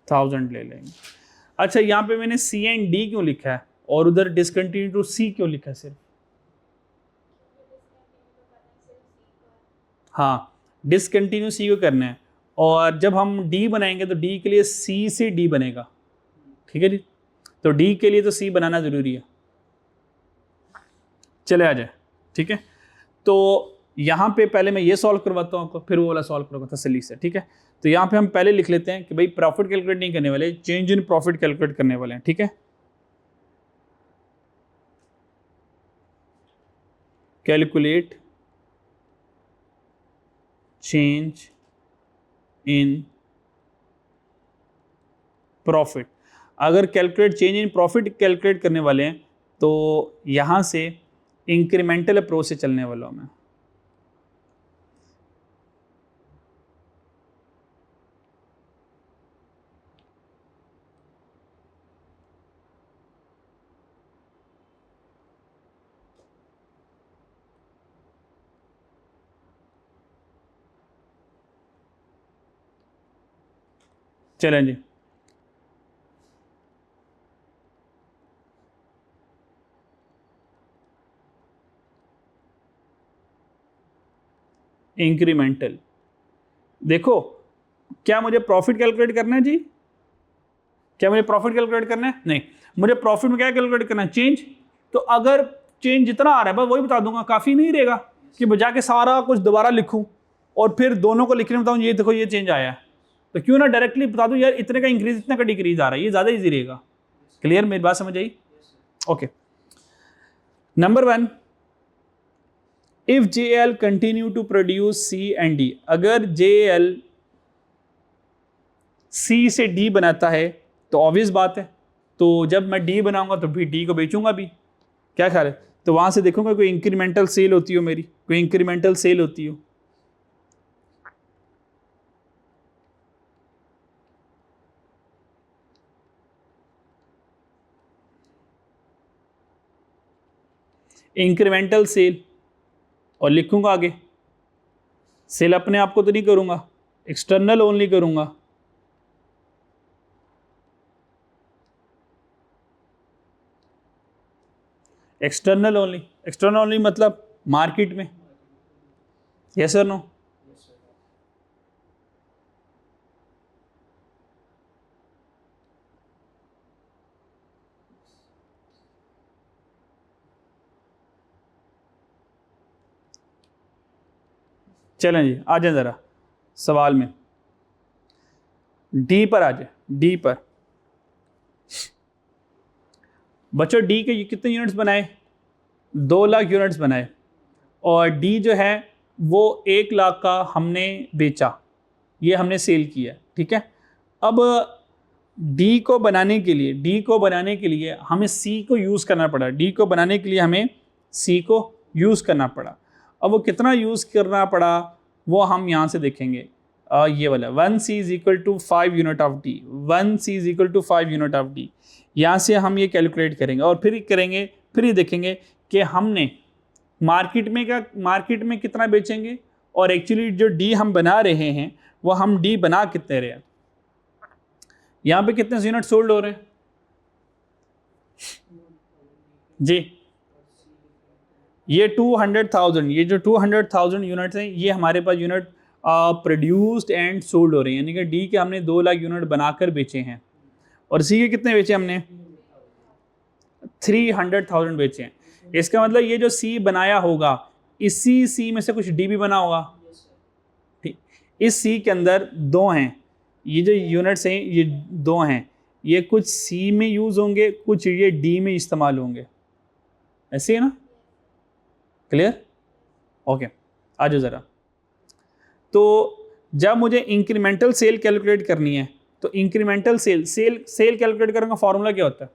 1000 ले लेंगे। अच्छा, यहाँ पे मैंने C&D क्यों लिखा है और उधर डिसकंटिन्यू टू C क्यों लिखा है सिर्फ? हाँ, डिसकंटिन्यू C को करना है, और जब हम D बनाएंगे तो D के लिए C से D बनेगा, ठीक है जी, तो D के लिए तो C बनाना ज़रूरी है। चले आ जाए, ठीक है, तो यहाँ पे पहले मैं ये सॉल्व करवाता हूँ आपको, फिर वो वाला सॉल्व करवाता तसल्ली से, ठीक है। तो यहाँ पे हम पहले लिख लेते हैं कि भाई प्रॉफिट कैलकुलेट नहीं करने वाले, चेंज इन प्रॉफिट कैलकुलेट करने वाले हैं, ठीक है। Calculate change in profit. अगर calculate change in profit calculate करने वाले हैं तो यहां से इंक्रीमेंटल अप्रोच से चलने वाला हूं मैं। चलें जी, इंक्रीमेंटल। देखो, क्या मुझे प्रॉफिट कैलकुलेट करना है जी? क्या मुझे प्रॉफिट कैलकुलेट करना है? नहीं, मुझे प्रॉफिट में क्या कैलकुलेट करना है? चेंज। तो अगर चेंज जितना आ रहा है बस वही बता दूंगा, काफी नहीं रहेगा कि बजा के सारा कुछ दोबारा लिखूं और फिर दोनों को लिखने में बताऊं ये देखो ये चेंज आया है। तो क्यों ना डायरेक्टली बता दूं यार इतने का इंक्रीज, इतने का डिक्रीज आ रहा है, ये ज्यादा इजी रहेगा। क्लियर, मेरी बात समझ आई? Okay, number 1, if JAL continue to produce C&D, अगर JAL C से D बनाता है तो ऑब्वियस बात है, तो जब मैं D बनाऊंगा तो भी D को बेचूंगा भी, क्या ख्याल है? तो वहां से देखूंगा कोई इंक्रीमेंटल सेल होती हो मेरी, कोई इंक्रीमेंटल सेल होती हो। इंक्रीमेंटल सेल, और लिखूंगा आगे सेल अपने आप को तो नहीं करूंगा, एक्सटर्नल ओनली करूंगा। एक्सटर्नल ओनली मतलब मार्केट में, यस और नो? चलें जी, आ जाए जरा सवाल में, डी पर आ जाए। डी पर बच्चों, डी के कितने यूनिट्स बनाए? 2 लाख यूनिट्स बनाए, और डी जो है वो 1 लाख का हमने बेचा, ये हमने सेल किया, ठीक है। अब डी को बनाने के लिए हमें सी को यूज़ करना पड़ा। डी को बनाने के लिए हमें सी को यूज़ करना पड़ा। अब वो कितना यूज़ करना पड़ा वो हम यहाँ से देखेंगे। ये वाला 1c is equal to 5 unit of D, 1c is equal to 5 unit of D. यहाँ से हम ये कैलकुलेट करेंगे और फिर ये देखेंगे कि हमने मार्केट में कितना बेचेंगे और एक्चुअली जो डी हम बना रहे हैं वो हम डी बना कितने रहे हैं, यहाँ पे कितने यूनिट सोल्ड हो रहे हैं जी। ये 200,000, ये जो 200,000 यूनिट्स हैं ये हमारे पास यूनिट प्रोड्यूस्ड एंड सोल्ड हो रहे हैं, यानी कि डी के हमने 2 लाख यूनिट बनाकर बेचे हैं और सी के कितने बेचे हमने 300,000 बेचे हैं। इसका मतलब ये जो सी बनाया होगा इसी सी में से कुछ डी भी बना होगा। ठीक, इस सी के अंदर 2 हैं, ये जो यूनिट्स हैं ये 2 हैं, ये कुछ सी में यूज होंगे, कुछ ये डी में इस्तेमाल होंगे, ऐसे है ना, क्लियर? ओके, आ जाओ ज़रा। तो जब मुझे इंक्रीमेंटल सेल कैलकुलेट करनी है तो इंक्रीमेंटल सेल कैलकुलेट करने का फॉर्मूला क्या होता है?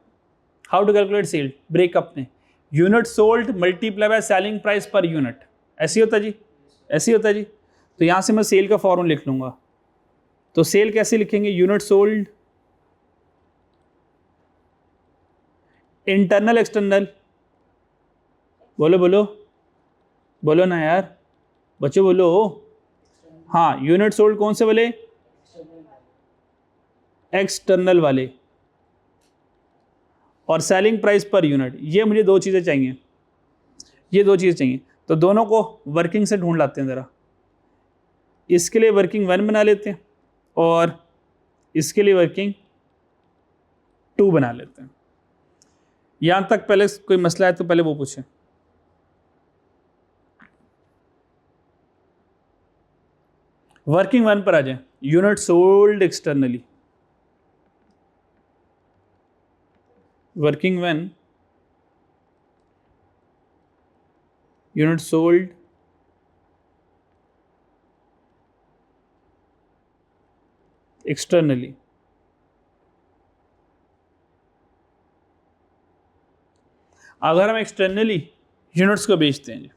How to calculate sale? Breakup में unit sold multiply by selling price per unit, ऐसे होता है जी, ऐसे होता है जी। तो यहाँ से मैं सेल का फॉर्मूला लिख लूँगा। तो सेल कैसे लिखेंगे? यूनिट सोल्ड इंटरनल एक्सटर्नल, बोलो बोलो बोलो ना यार बच्चों, बोलो। हाँ, यूनिट सोल्ड कौन से वाले? एक्सटर्नल वाले, और सेलिंग प्राइस पर यूनिट। ये मुझे 2 चीज़ें चाहिए, ये 2 चीज़ें चाहिए। तो दोनों को वर्किंग से ढूंढ लाते हैं ज़रा। इसके लिए वर्किंग 1 बना लेते हैं और इसके लिए वर्किंग 2 बना लेते हैं। यहाँ तक पहले कोई मसला है तो पहले वो पूछें। वर्किंग 1 पर आ जाए, unit sold externally. Working 1 unit sold externally. अगर हम एक्सटर्नली यूनिट्स को बेचते हैं,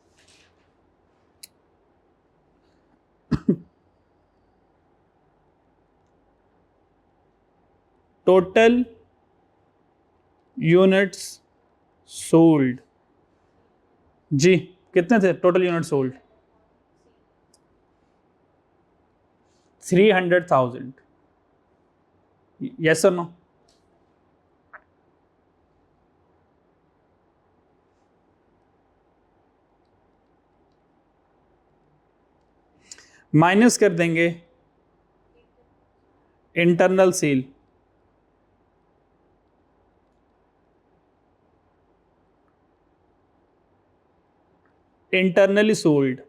टोटल यूनिट्स सोल्ड जी, कितने थे टोटल यूनिट सोल्ड? 300,000। यस और नो? माइनस कर देंगे internal sale, internally sold.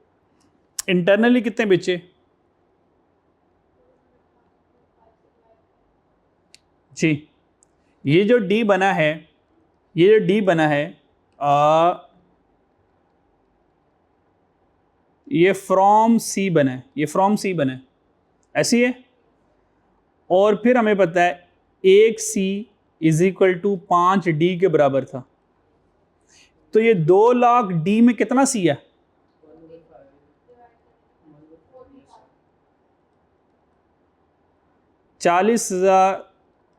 Internally कितने बेचे? जी, ये जो डी बना है, ये जो डी बना है ये फ्रॉम सी बना है, ये फ्रॉम सी बना है, ऐसी है। और फिर हमें पता है 1 C is equal to 5 D के बराबर था। तो ये 2 लाख डी में कितना सी है? 40,000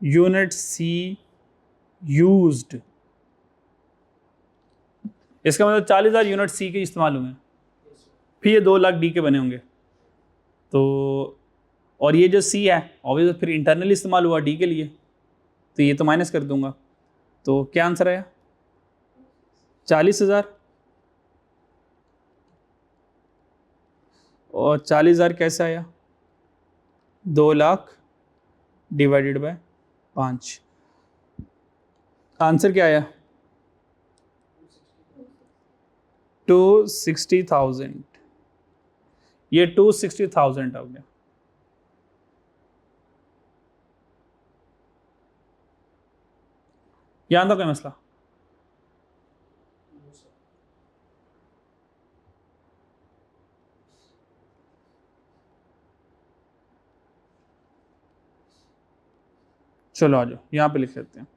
यूनिट सी यूज्ड। इसका मतलब 40,000 यूनिट सी के इस्तेमाल हुए, फिर ये 2 लाख डी के बने होंगे। तो और ये जो सी है ऑब्वियसली फिर इंटरनली इस्तेमाल हुआ डी के लिए, तो ये तो माइनस कर दूंगा। तो क्या आंसर आया? 40,000। और 40,000 कैसे आया? 2 लाख डिवाइडेड बाय 5। आंसर क्या आया? 260,000। ये 260,000 हो गया। यहाँ था कोई मसला? चलो आ जाओ यहाँ पे लिख लेते हैं।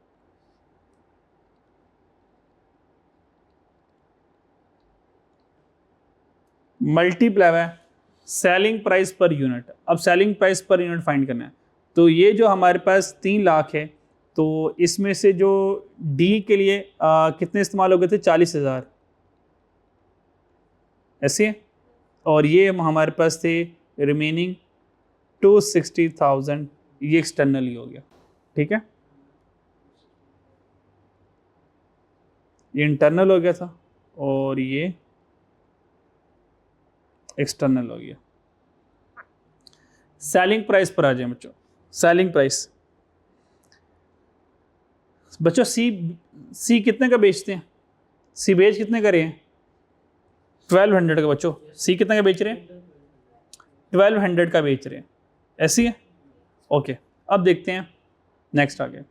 मल्टीप्लाई है सेलिंग प्राइस पर यूनिट। अब selling price per unit find करना है। तो ये जो हमारे पास 3 लाख है, तो इसमें से जो डी के लिए कितने इस्तेमाल हो गए थे, 40,000 ऐसे है। और ये हमारे पास थे रिमेनिंग 260,000, ये एक्सटर्नल ही हो गया। ठीक है, ये इंटरनल हो गया था और ये एक्सटर्नल हो गया। सेलिंग प्राइस पर आ जाए बच्चों। सेलिंग प्राइस बच्चों, सी कितने का बेचते हैं? सी बेच कितने का रहे हैं? 1200 का। बच्चों सी कितने का बेच रहे हैं? 1200 का बेच रहे हैं, ऐसी है। ओके, अब देखते हैं नेक्स्ट आगे।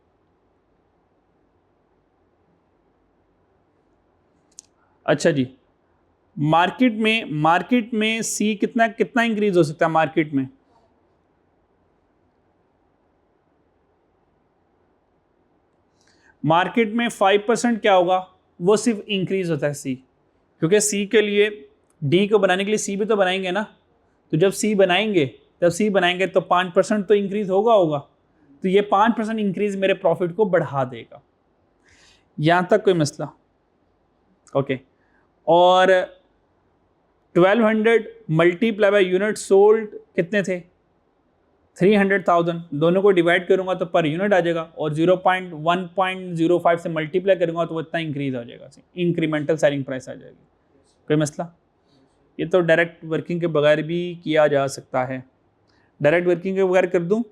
अच्छा जी, मार्केट में सी कितना इंक्रीज हो सकता है मार्केट में? मार्केट में 5% क्या होगा, वो सिर्फ इंक्रीज होता है सी, क्योंकि सी के लिए, डी को बनाने के लिए सी भी तो बनाएंगे ना। तो जब सी बनाएंगे तो 5% तो इंक्रीज होगा। तो ये 5% इंक्रीज मेरे प्रॉफिट को बढ़ा देगा। यहां तक कोई मसला? ओके। और 1200 मल्टीप्लाई बाय यूनिट सोल्ड कितने थे? 300,000। दोनों को डिवाइड करूंगा तो पर यूनिट आ जाएगा, और 1.05 से मल्टीप्लाई करूंगा तो वो इतना इंक्रीज आ जाएगा, इंक्रीमेंटल सेलिंग प्राइस आ जाएगी। कोई मसला? ये तो डायरेक्ट वर्किंग के बगैर भी किया जा सकता है। डायरेक्ट वर्किंग के बगैर कर दूं?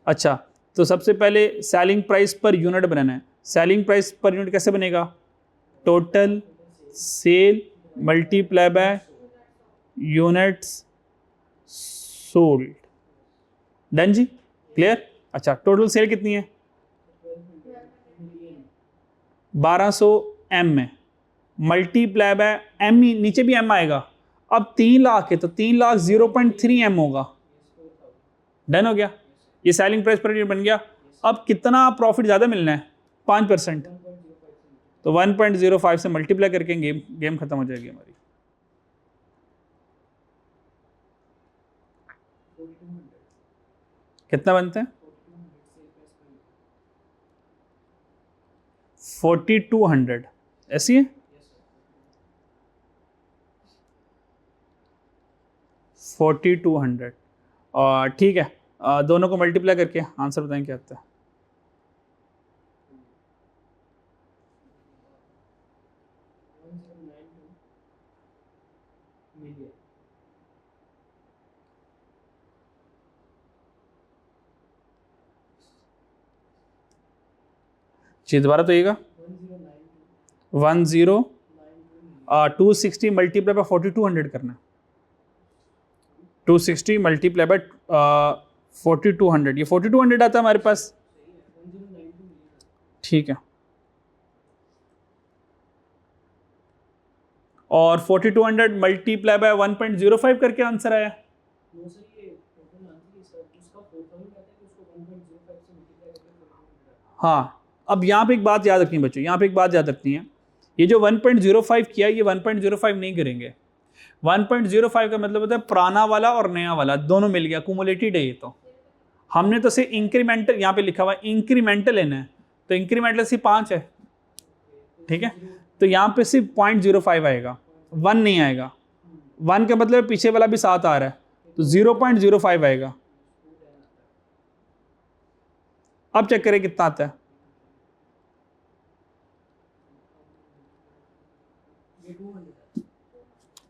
अच्छा, तो सबसे पहले सेलिंग प्राइस पर यूनिट बनाना है। सेलिंग प्राइस पर यूनिट कैसे बनेगा? Total sale multiply by units sold. Done जी, क्लियर? अच्छा, टोटल सेल कितनी है? 1200 एम में, मल्टीप्लाई बाय एम ही, नीचे भी एम आएगा। अब 3 लाख है तो 3 लाख 0.3 एम होगा। डन हो गया, ये सेलिंग प्राइस पर यूनिट बन गया। अब कितना प्रॉफिट ज़्यादा मिलना है? 5%। तो 1.05 से मल्टीप्लाई करके गेम खत्म हो जाएगी हमारी। कितना बनते हैं? 4200, ऐसी है। 4200, और ठीक है, दोनों को मल्टीप्लाई करके आंसर बताएं क्या आता है। जी दोबारा तो येगा 260 मल्टीप्लाई बाय 4200 करना। 260 मल्टीप्लाई बाय 4200, ये 4200 आता है हमारे पास। ठीक है, और 4200 मल्टीप्लाई बाय 1.05 करके आंसर आया। हाँ, अब यहाँ पे एक बात याद रखनी बच्चों, यहाँ पे एक बात याद रखनी है, ये जो 1.05 किया, ये 1.05 नहीं करेंगे। 1.05 का मतलब होता है पुराना वाला और नया वाला दोनों मिल गया, कुमुलेटेड है ये। तो हमने तो सिर्फ इंक्रीमेंटल, यहाँ पे लिखा हुआ इंक्रीमेंटल लेना है, तो इंक्रीमेंटल सिर्फ 5 है। ठीक है, तो यहाँ पे सिर्फ 0.05 आएगा, 1 नहीं आएगा। 1 का मतलब पीछे वाला भी 7 आ रहा है, तो 0.05 आएगा। अब चेक करें कितना आता है।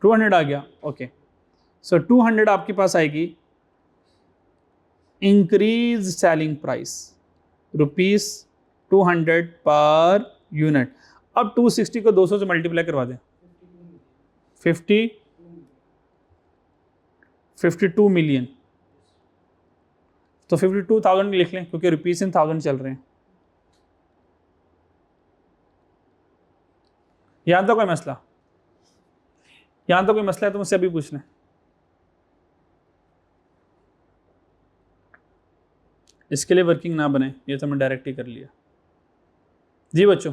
200 आ गया। ओके, सो 200 आपके पास आएगी increase selling price ₹200 per unit. अब 260 को 200 से मल्टीप्लाई करवा दें, 52 मिलियन, तो 52,000 लिख लें क्योंकि रुपीस इन 1000 चल रहे हैं। यहां तो कोई मसला? यहां तो कोई मसला है तो मुझसे अभी पूछ लें। इसके लिए वर्किंग ना बने, ये तो मैं डायरेक्ट ही कर लिया। जी बच्चों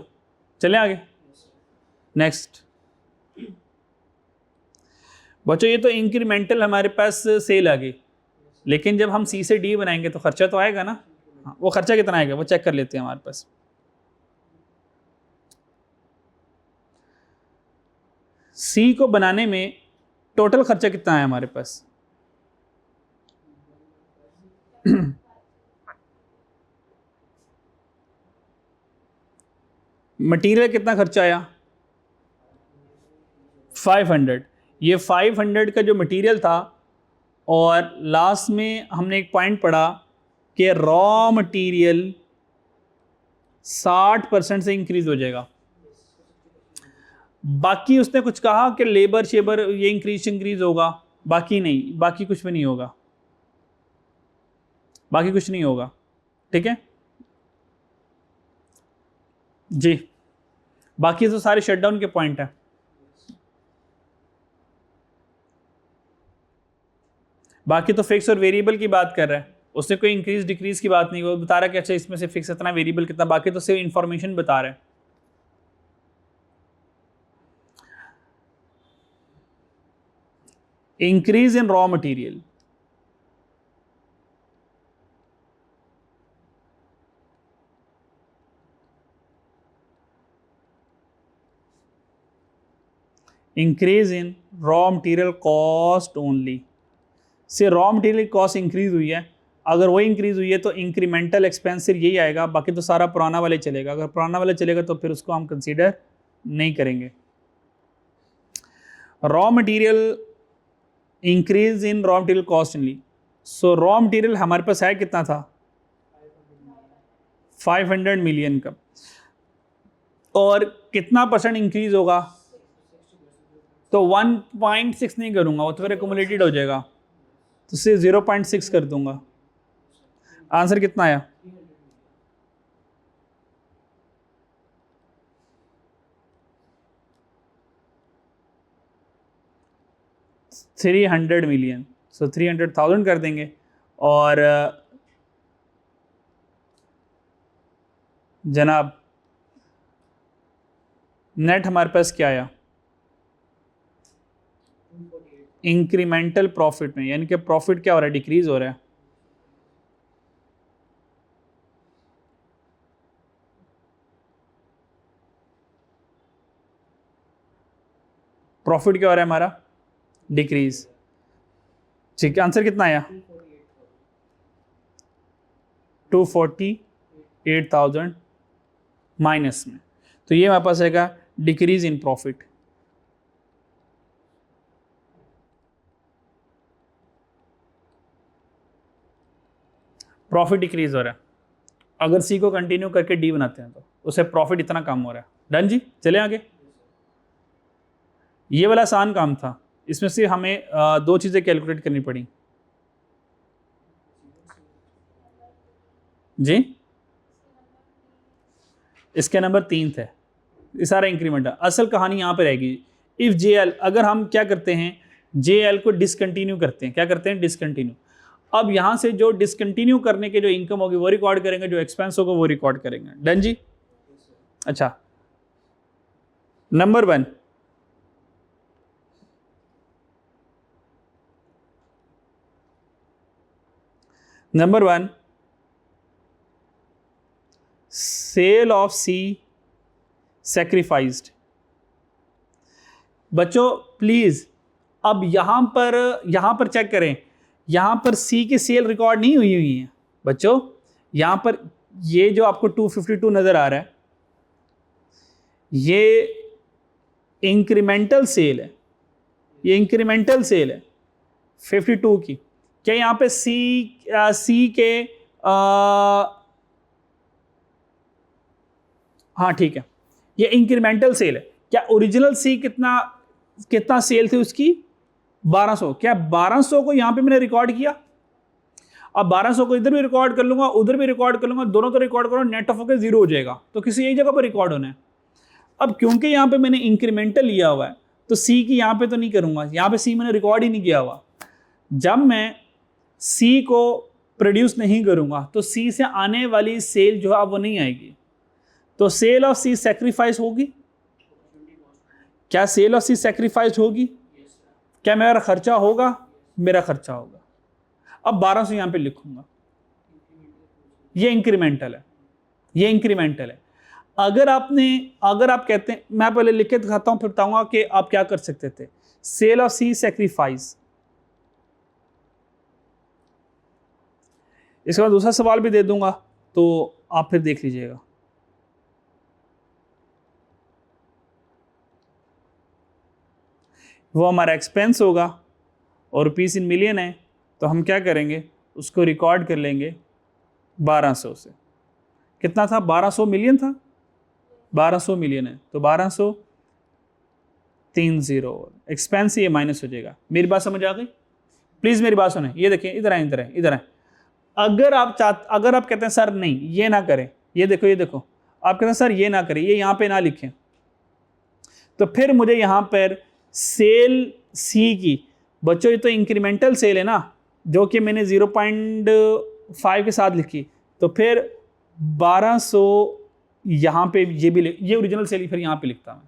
चलें आगे। नेक्स्ट बच्चों, ये तो इंक्रीमेंटल हमारे पास सेल आ गई, लेकिन जब हम सी से डी बनाएंगे तो खर्चा तो आएगा ना। हाँ, वो खर्चा कितना आएगा वो चेक कर लेते हैं हमारे पास। सी को बनाने में टोटल खर्चा कितना है हमारे पास? मटेरियल कितना खर्चा आया? 500। ये 500 का जो मटेरियल था, और लास्ट में हमने एक पॉइंट पढ़ा कि रॉ मटेरियल 60% से इंक्रीज हो जाएगा। बाकी उसने कुछ कहा कि लेबर शेबर ये इंक्रीज होगा, बाकी नहीं, बाकी कुछ भी नहीं होगा, बाकी कुछ नहीं होगा। ठीक है जी, बाकी तो सारे शटडाउन के पॉइंट हैं। बाकी तो फिक्स और वेरिएबल की बात कर रहा है, उससे कोई इंक्रीज डिक्रीज की बात नहीं, वो बता रहा है कि अच्छा इसमें से फिक्स इतना, वेरिएबल कितना, बाकी तो सिर्फ इंफॉर्मेशन बता रहा है। Increase in raw material, increase in raw material cost only, से रॉ मटेरियल कॉस्ट इंक्रीज हुई है, अगर वो इंक्रीज हुई है तो इंक्रीमेंटल एक्सपेंस सिर्फ यही आएगा, बाकी तो सारा पुराना वाले चलेगा। अगर पुराना वाला चलेगा तो फिर उसको हम कंसीडर नहीं करेंगे। Raw material increase in raw material cost only, so raw material हमारे पास है कितना था? 500 मिलियन का, और कितना परसेंट इंक्रीज होगा? तो 1.6 नहीं करूंगा, वो तो फिर एक्यूमुलेटेड हो जाएगा, तो सिर्फ 0.6 कर दूंगा। आंसर कितना आया? $300 मिलियन, सो 300,000 कर देंगे। और जनाब नेट हमारे पास क्या आया? इंक्रीमेंटल प्रॉफिट में, यानी कि प्रॉफिट क्या हो रहा है? डिक्रीज हो रहा है। प्रॉफिट क्या हो रहा है हमारा? डिक्रीज। ठीक है, आंसर कितना आया? 248,000 माइनस में, तो ये हमारे पास आएगा decrease in profit. Profit decrease हो रहा है, अगर सी को कंटिन्यू करके डी बनाते हैं तो उसे प्रॉफिट इतना कम हो रहा है। डन जी, चले आगे। ये वाला आसान काम था, इसमें से हमें दो चीज़ें कैलकुलेट करनी पड़ी। जी, इसके नंबर 3 थे, ये सारा इंक्रीमेंट है। असल कहानी यहाँ पे रहेगी। इफ़ जे एल, अगर हम क्या करते हैं, जे एल को डिसकंटिन्यू करते हैं, क्या करते हैं? डिसकंटिन्यू। अब यहाँ से जो डिसकंटिन्यू करने के जो इनकम होगी वो रिकॉर्ड करेंगे, जो एक्सपेंस होगा वो रिकॉर्ड करेंगे। डन जी। अच्छा, number 1, number 1, sale of C sacrificed. बच्चों प्लीज अब यहां पर चेक करें, यहां पर सी की सेल रिकॉर्ड नहीं हुई है बच्चों। यहां पर ये जो आपको 252 नजर आ रहा है, ये इंक्रीमेंटल सेल है, ये इंक्रीमेंटल सेल है 52 की। क्या यहां पे सी के हाँ ठीक है, ये इंक्रीमेंटल सेल है। क्या ओरिजिनल सी कितना सेल थी उसकी? 1200। क्या 1200 को यहां पे मैंने रिकॉर्ड किया? अब 1200 को इधर भी रिकॉर्ड कर लूंगा, उधर भी रिकॉर्ड कर लूंगा, दोनों तो रिकॉर्ड करो, नेट ऑफ होकर 0 हो जाएगा, तो किसी एक जगह पर रिकॉर्ड होना है। अब क्योंकि यहां पे मैंने इंक्रीमेंटल लिया हुआ है तो सी की यहां पे तो नहीं करूंगा, यहां पे सी मैंने रिकॉर्ड ही नहीं किया हुआ। जब मैं सी को प्रोड्यूस नहीं करूंगा तो सी से आने वाली सेल जो है वो नहीं आएगी। तो सेल ऑफ सी सेक्रीफाइस होगी। क्या सेल ऑफ सी सेक्रीफाइस होगी? क्या मेरा खर्चा होगा? मेरा खर्चा होगा। अब 1200 यहां पे लिखूंगा, ये इंक्रीमेंटल है, ये इंक्रीमेंटल है। अगर आप कहते हैं, मैं पहले लिख के दिखाता हूं फिर बताऊंगा कि आप क्या कर सकते थे। Sale of C sacrifice. इसके बाद दूसरा सवाल भी दे दूंगा तो आप फिर देख लीजिएगा। वो हमारा एक्सपेंस होगा और रुपीस इन मिलियन है, तो हम क्या करेंगे, उसको रिकॉर्ड कर लेंगे 1200 से। कितना था? 1200 मिलियन था। 1200 मिलियन है तो 1200 30 एक्सपेंस ये माइनस हो जाएगा। मेरी बात समझ आ गई? प्लीज मेरी बात सुने, ये देखिए, इधर आए इधर आए इधर आए। अगर आप कहते हैं सर नहीं ये ना करें, ये देखो आप कहते हैं सर ये ना करें, ये यहां पे ना लिखें, तो फिर मुझे यहां पर सेल सी की, बच्चों ये तो इंक्रीमेंटल सेल है ना, जो कि मैंने 0.5 के साथ लिखी, तो फिर 1200 यहां पे ये ओरिजिनल सेल फिर यहां पे लिखता हूं।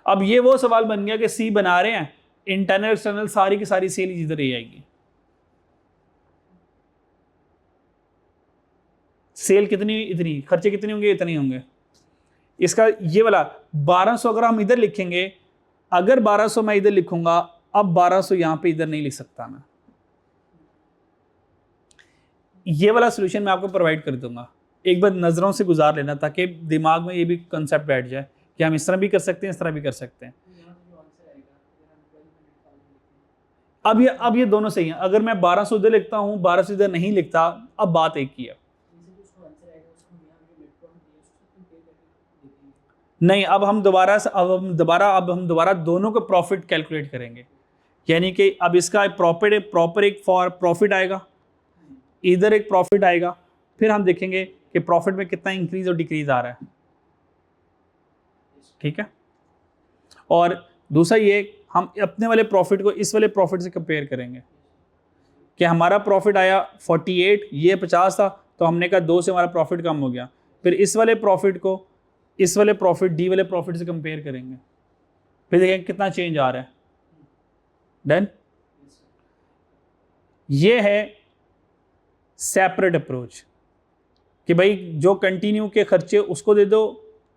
अब ये वो सवाल बन गया कि सी बना रहे हैं, इंटरनल एक्सटर्नल सारी की सारी सेल इधर ही आएगी। सेल कितनी, इतनी, खर्चे कितने होंगे, इतने होंगे। इसका ये वाला 1200 अगर हम इधर लिखेंगे, अगर 1200 मैं इधर लिखूंगा, अब 1200 यहां पे इधर नहीं लिख सकता मैं। ये वाला सॉल्यूशन मैं आपको प्रोवाइड कर दूंगा, एक बार नजरों से गुजार लेना ताकि दिमाग में ये भी कंसेप्ट बैठ जाए कि हम इस तरह भी कर सकते हैं, इस तरह भी कर सकते हैं। अब ये दोनों सही हैं। अगर मैं 1200 इधर लिखता हूं, 1200 इधर नहीं लिखता, अब बात एक ही है। नहीं, अब हम दोबारा दोनों को प्रॉफिट कैलकुलेट करेंगे। यानी कि अब इसका प्रॉपर एक प्रॉफिट आएगा, इधर एक प्रॉफिट आएगा, फिर हम देखेंगे कि प्रॉफिट में कितना इंक्रीज और डिक्रीज आ रहा है। ठीक है। और दूसरा ये, हम अपने वाले प्रॉफिट को इस वाले प्रॉफिट से कंपेयर करेंगे कि हमारा प्रॉफिट आया 48, ये 50 था, तो हमने कहा 2 से हमारा प्रॉफिट कम हो गया। फिर इस वाले प्रॉफिट को इस वाले प्रॉफिट डी वाले प्रॉफिट से कंपेयर करेंगे, फिर देखेंगे कितना चेंज आ रहा है। डन। ये है सेपरेट अप्रोच कि भाई जो कंटिन्यू के खर्चे उसको दे दो,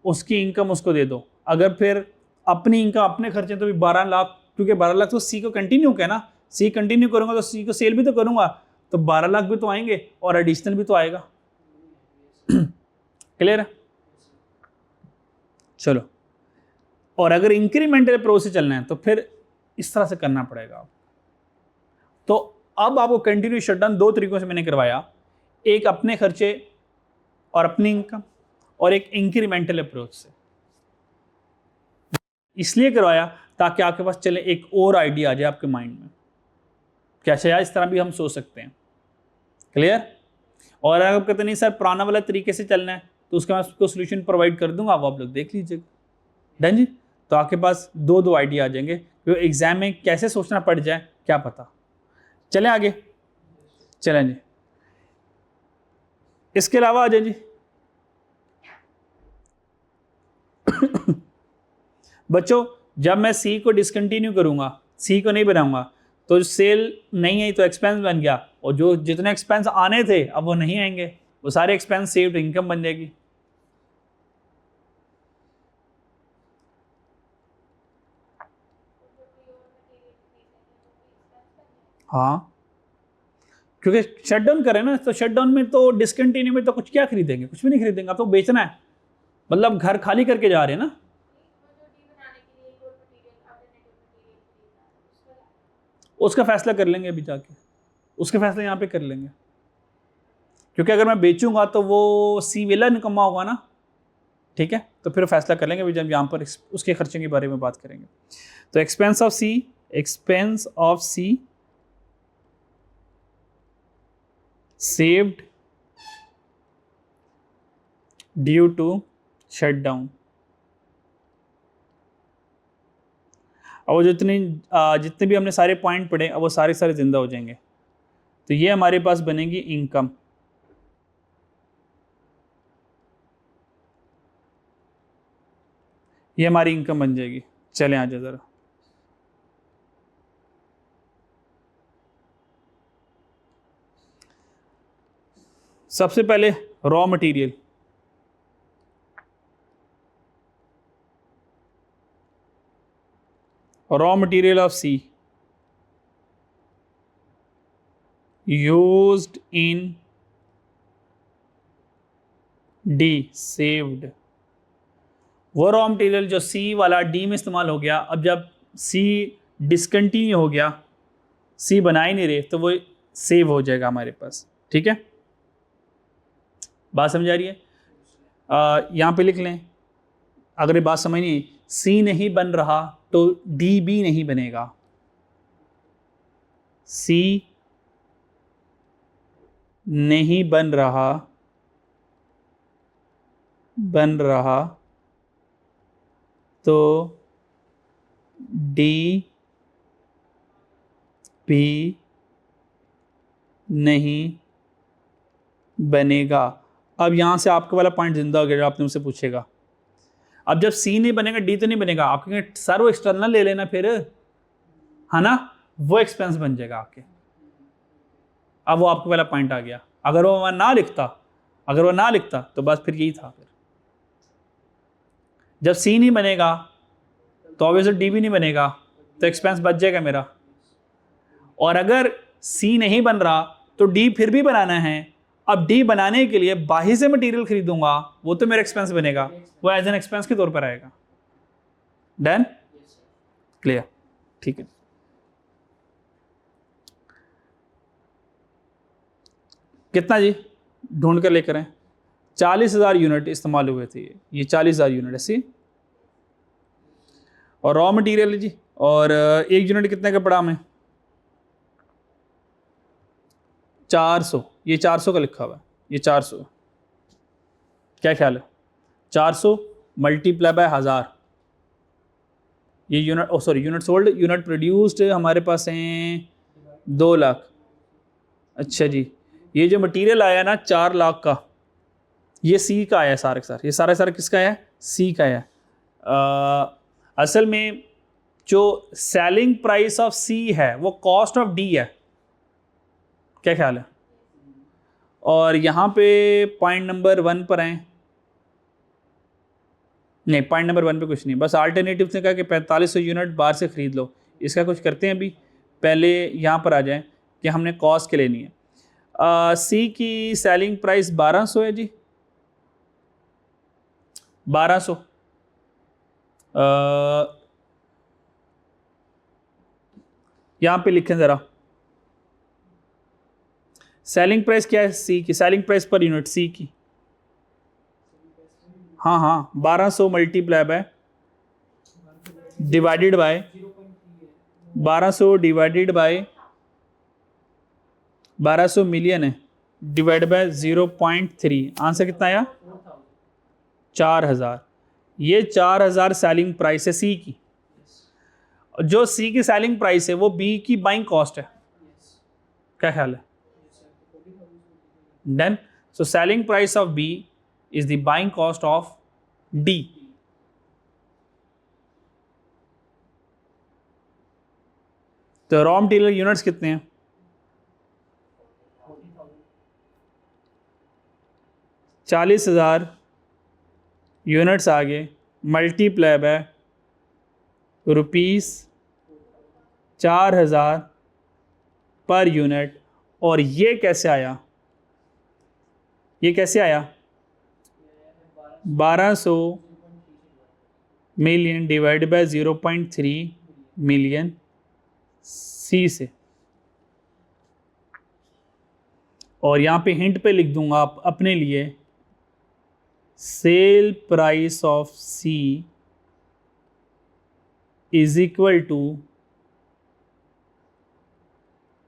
उसकी इनकम उसको दे दो। अगर फिर अपनी इनकम अपने खर्चे तो भी 12 लाख, क्योंकि 12 लाख तो सी को कंटिन्यू का है ना, सी कंटिन्यू करूंगा तो सी को सेल भी तो करूंगा, तो 12 लाख भी तो आएंगे और एडिशनल भी तो आएगा। क्लियर है? चलो, और अगर इंक्रीमेंटल अप्रोच से चलना है तो फिर इस तरह से करना पड़ेगा आपको। तो अब आपको कंटिन्यू शटडाउन 2 तरीकों से मैंने करवाया, एक अपने खर्चे और अपनी इनकम, और एक इंक्रीमेंटल अप्रोच से। इसलिए करवाया ताकि आपके पास चले एक और आइडिया आ जाए आपके माइंड में, कैसे यार इस तरह भी हम सोच सकते हैं। क्लियर? और अगर आप कहते नहीं सर पुराना वाला तरीके से चलना है, तो उसका मैं आपको सोल्यूशन प्रोवाइड कर दूंगा, वो आप लोग देख लीजिएगा। डन जी? तो आपके पास दो आइडिया आ जाएंगे, क्योंकि एग्जाम में कैसे सोचना पड़ जाए क्या पता। चलें आगे, चलें जी। इसके अलावा आ जाए जी बच्चों, जब मैं सी को डिसकंटिन्यू करूंगा, सी को नहीं बनाऊंगा, तो सेल नहीं आई तो एक्सपेंस बन गया, और जो जितने एक्सपेंस आने थे अब वो नहीं आएंगे, वो सारे एक्सपेंस सेव्ड इनकम बन जाएगी। हाँ, क्योंकि शट डाउन करें ना, तो शट डाउन में तो डिसकंटिन्यू में तो कुछ क्या खरीदेंगे, कुछ भी नहीं खरीदेंगे, आप तो बेचना है, मतलब घर खाली करके जा रहे हैं ना। उसका फैसला कर लेंगे अभी जाके, उसका फैसला यहाँ पे कर लेंगे, क्योंकि अगर मैं बेचूंगा तो वो सी वेला निकम्मा होगा ना। ठीक है, तो फिर फैसला कर लेंगे जब यहाँ पर उसके खर्चे के बारे में बात करेंगे। तो expense of C saved due to shut down. अब वो जितने भी हमने सारे पॉइंट पढ़े अब वो सारे सारे जिंदा हो जाएंगे। तो ये हमारे पास बनेगी इनकम। ये हमारी इनकम बन जाएगी। चलें आ जाए ज़रा, सबसे पहले raw material. Raw material of C used in D saved. वो रॉ मटेरियल जो सी वाला डी में इस्तेमाल हो गया, अब जब सी डिसकंटिन्यू हो गया, सी बना ही नहीं रहे, तो वो सेव हो जाएगा हमारे पास। ठीक है, बात समझ आ रही है? यहाँ पे लिख लें, अगर ये बात समझ नहीं, सी नहीं बन रहा तो डी भी नहीं बनेगा। सी नहीं बन रहा तो डी भी नहीं बनेगा। अब यहाँ से आपका वाला पॉइंट जिंदा हो गया जो आपने मुझसे पूछेगा। अब जब सी नहीं बनेगा डी तो नहीं बनेगा, आप कहेंगे सर वो एक्सटर्नल ले लेना फिर, है ना, वो एक्सपेंस बन जाएगा आपके। अब वो आपके वाला पॉइंट आ गया। अगर वो ना लिखता तो बस फिर यही था। फिर जब सी नहीं बनेगा तो ऑब्वियसली डी भी नहीं बनेगा, तो एक्सपेंस बच जाएगा मेरा। और अगर सी नहीं बन रहा तो डी फिर भी बनाना है। अब डी बनाने के लिए बाहर से मटेरियल खरीदूंगा, वो तो मेरा एक्सपेंस बनेगा, वो एज एन एक्सपेंस के तौर पर आएगा। डन? क्लियर? ठीक है। कितना जी ढूंढ कर लेकर आए? 40,000 यूनिट इस्तेमाल हुए थे। ये 40,000 यूनिट ऐसी, और रॉ मटेरियल है जी। और एक यूनिट कितने का पड़ा हमें? 400। ये 400 का लिखा हुआ है, ये 400। क्या ख्याल है? 400 मल्टीप्लाई बाय 1000, ये unit, unit sold, unit produced हमारे पास हैं 2 लाख। अच्छा जी, ये जो मटेरियल आया ना 4 लाख का, ये सी का आया सारे सर। ये सारा किसका आया? सी का आया। असल में जो सेलिंग प्राइस ऑफ सी है वो कॉस्ट ऑफ डी है। क्या ख्याल है? और यहाँ पे पॉइंट नंबर 1 पर आए, नहीं पॉइंट नंबर 1 पे कुछ नहीं, बस अल्टरनेटिव ने कहा कि 4500 यूनिट बाहर से ख़रीद लो। इसका कुछ करते हैं अभी, पहले यहाँ पर आ जाएं कि हमने कॉस्ट के लेनी है। सी की सेलिंग प्राइस 1200 है जी, 1200। यहाँ पे लिखें ज़रा, सेलिंग प्राइस क्या है सी की? Selling price per unit C की, हाँ 1200 multiply by divided by 1200 divided by 1200 million है, डिवाइड बाय 0.3। आंसर कितना आया? 4000। ये 4000 सेलिंग प्राइस है सी की। जो सी की सेलिंग प्राइस है वो बी की बाइंग कॉस्ट है। क्या ख्याल है? Done? So selling price of B is the buying cost of D. तो रॉ मटेरियल यूनिट्स कितने हैं? 40,000 यूनिट्स आ गए, multiply by rupees 4000 per unit. और ये कैसे आया? ये कैसे आया? 1200 मिलियन डिवाइड बाय 0.3 मिलियन सी से। और यहाँ पे हिंट पे लिख दूंगा आप अपने लिए, sell price of C is equal to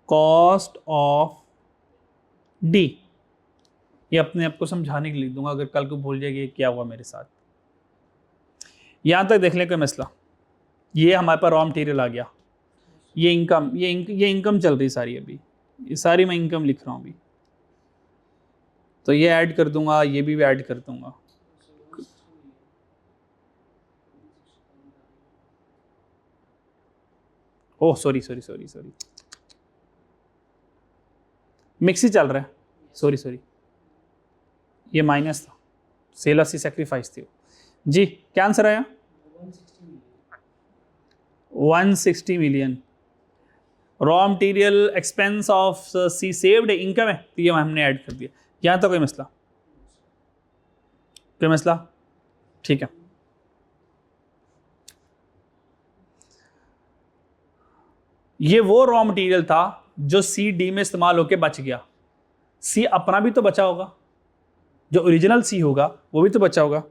cost of D. ये अपने आप को समझाने के लिए लिख दूंगा, अगर कल को भूल जाएगी क्या हुआ मेरे साथ। यहां तक देख लें कोई मसला? ये हमारे पास रॉ मटेरियल आ गया, ये इनकम, ये इनकम चल रही सारी, अभी ये सारी मैं इनकम लिख रहा हूँ अभी, तो ये ऐड कर दूंगा, ये भी ऐड कर दूंगा। Oh sorry sorry sorry sorry, mix ही चल रहा है, सॉरी सॉरी, ये माइनस था, सेल सी सेक्रीफाइस थी जी। क्या आंसर आया? 160 million. Raw material expense of C saved income है, तो ये हमने ऐड कर दिया। यहां तो कोई मसला, कोई मसला? ठीक है, ये वो रॉ मटेरियल था जो सी डी में इस्तेमाल होके बच गया। सी अपना भी तो बचा होगा, जो ओरिजिनल सी होगा वो भी तो बचा होगा।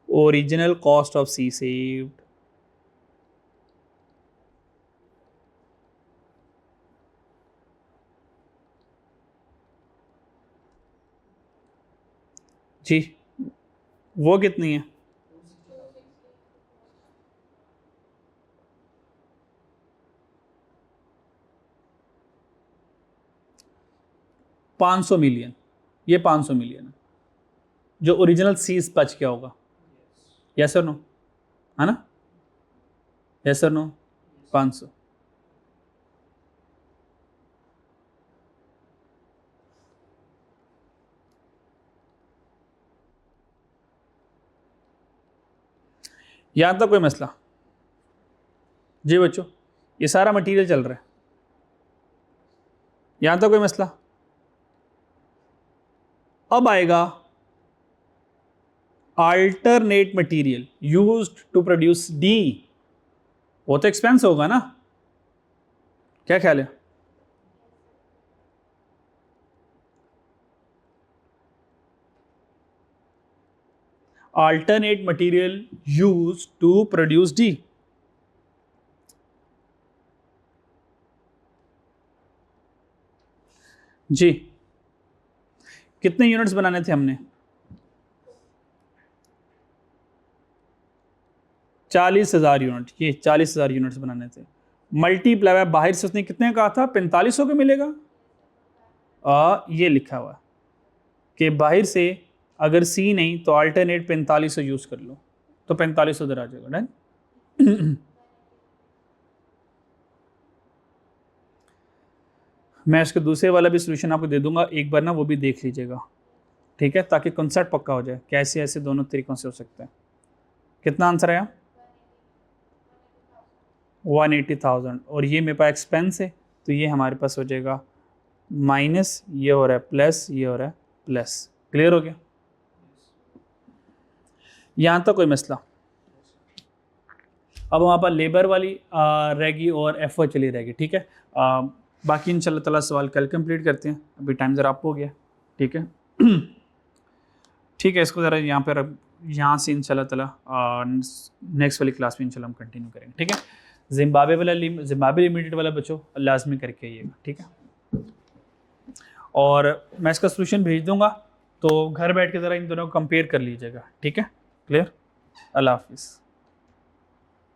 Original cost of C saved, जी वो कितनी है? 500 मिलियन। ये 500 मिलियन है जो ओरिजिनल सीज बच गया होगा। यस और नो, है ना? यस और नो? 500। यहां तक कोई मसला? जी बच्चों, ये सारा मटेरियल चल रहा है, यहां तक कोई मसला? अब आएगा alternate material used to produce D, वो तो एक्सपेंस होगा ना? क्या ख्याल है? alternate material used to produce D। जी कितने यूनिट्स बनाने थे हमने? 40,000 यूनिट, ये 40,000 यूनिट्स बनाने थे। मल्टीप्लाई बाय बाहर से उसने कितने कहा था? 4500 का मिलेगा। ये लिखा हुआ है कि बाहर से अगर सी नहीं तो अल्टरनेट 4500 यूज कर लो, तो 4500 उधर आ जाएगा। डन। मैं इसके दूसरे वाला भी सोल्यूशन आपको दे दूंगा, एक बार ना वो भी देख लीजिएगा, ठीक है, ताकि कॉन्सेप्ट पक्का हो जाए कैसे ऐसे दोनों तरीकों से हो सकता है। कितना आंसर आया? 180,000। और ये मेरे पास एक्सपेंस है, तो ये हमारे पास हो जाएगा माइनस, ये हो रहा है प्लस, ये हो रहा है प्लस। क्लियर हो गया? यहाँ तक कोई मसला? अब वहाँ पर लेबर वाली रहेगी और एफ चली रहेगी, ठीक है। बाकी इंशाल्लाह ताला सवाल कल कंप्लीट करते हैं, अभी टाइम ज़रा अप हो गया, ठीक है। ठीक है, इसको ज़रा यहाँ पर यहाँ से इंशाल्लाह ताला नेक्स्ट वाली क्लास में इंशाल्लाह हम कंटिन्यू करेंगे, ठीक है। जिम्बाब्वे लिमिटेड वाला बच्चों लाजमी करके आइएगा, ठीक है। और मैं इसका सोल्यूशन भेज दूंगा, तो घर बैठ के ज़रा इन दोनों को कंपेयर कर लीजिएगा, ठीक है। क्लियर? अल्लाह हाफिज़।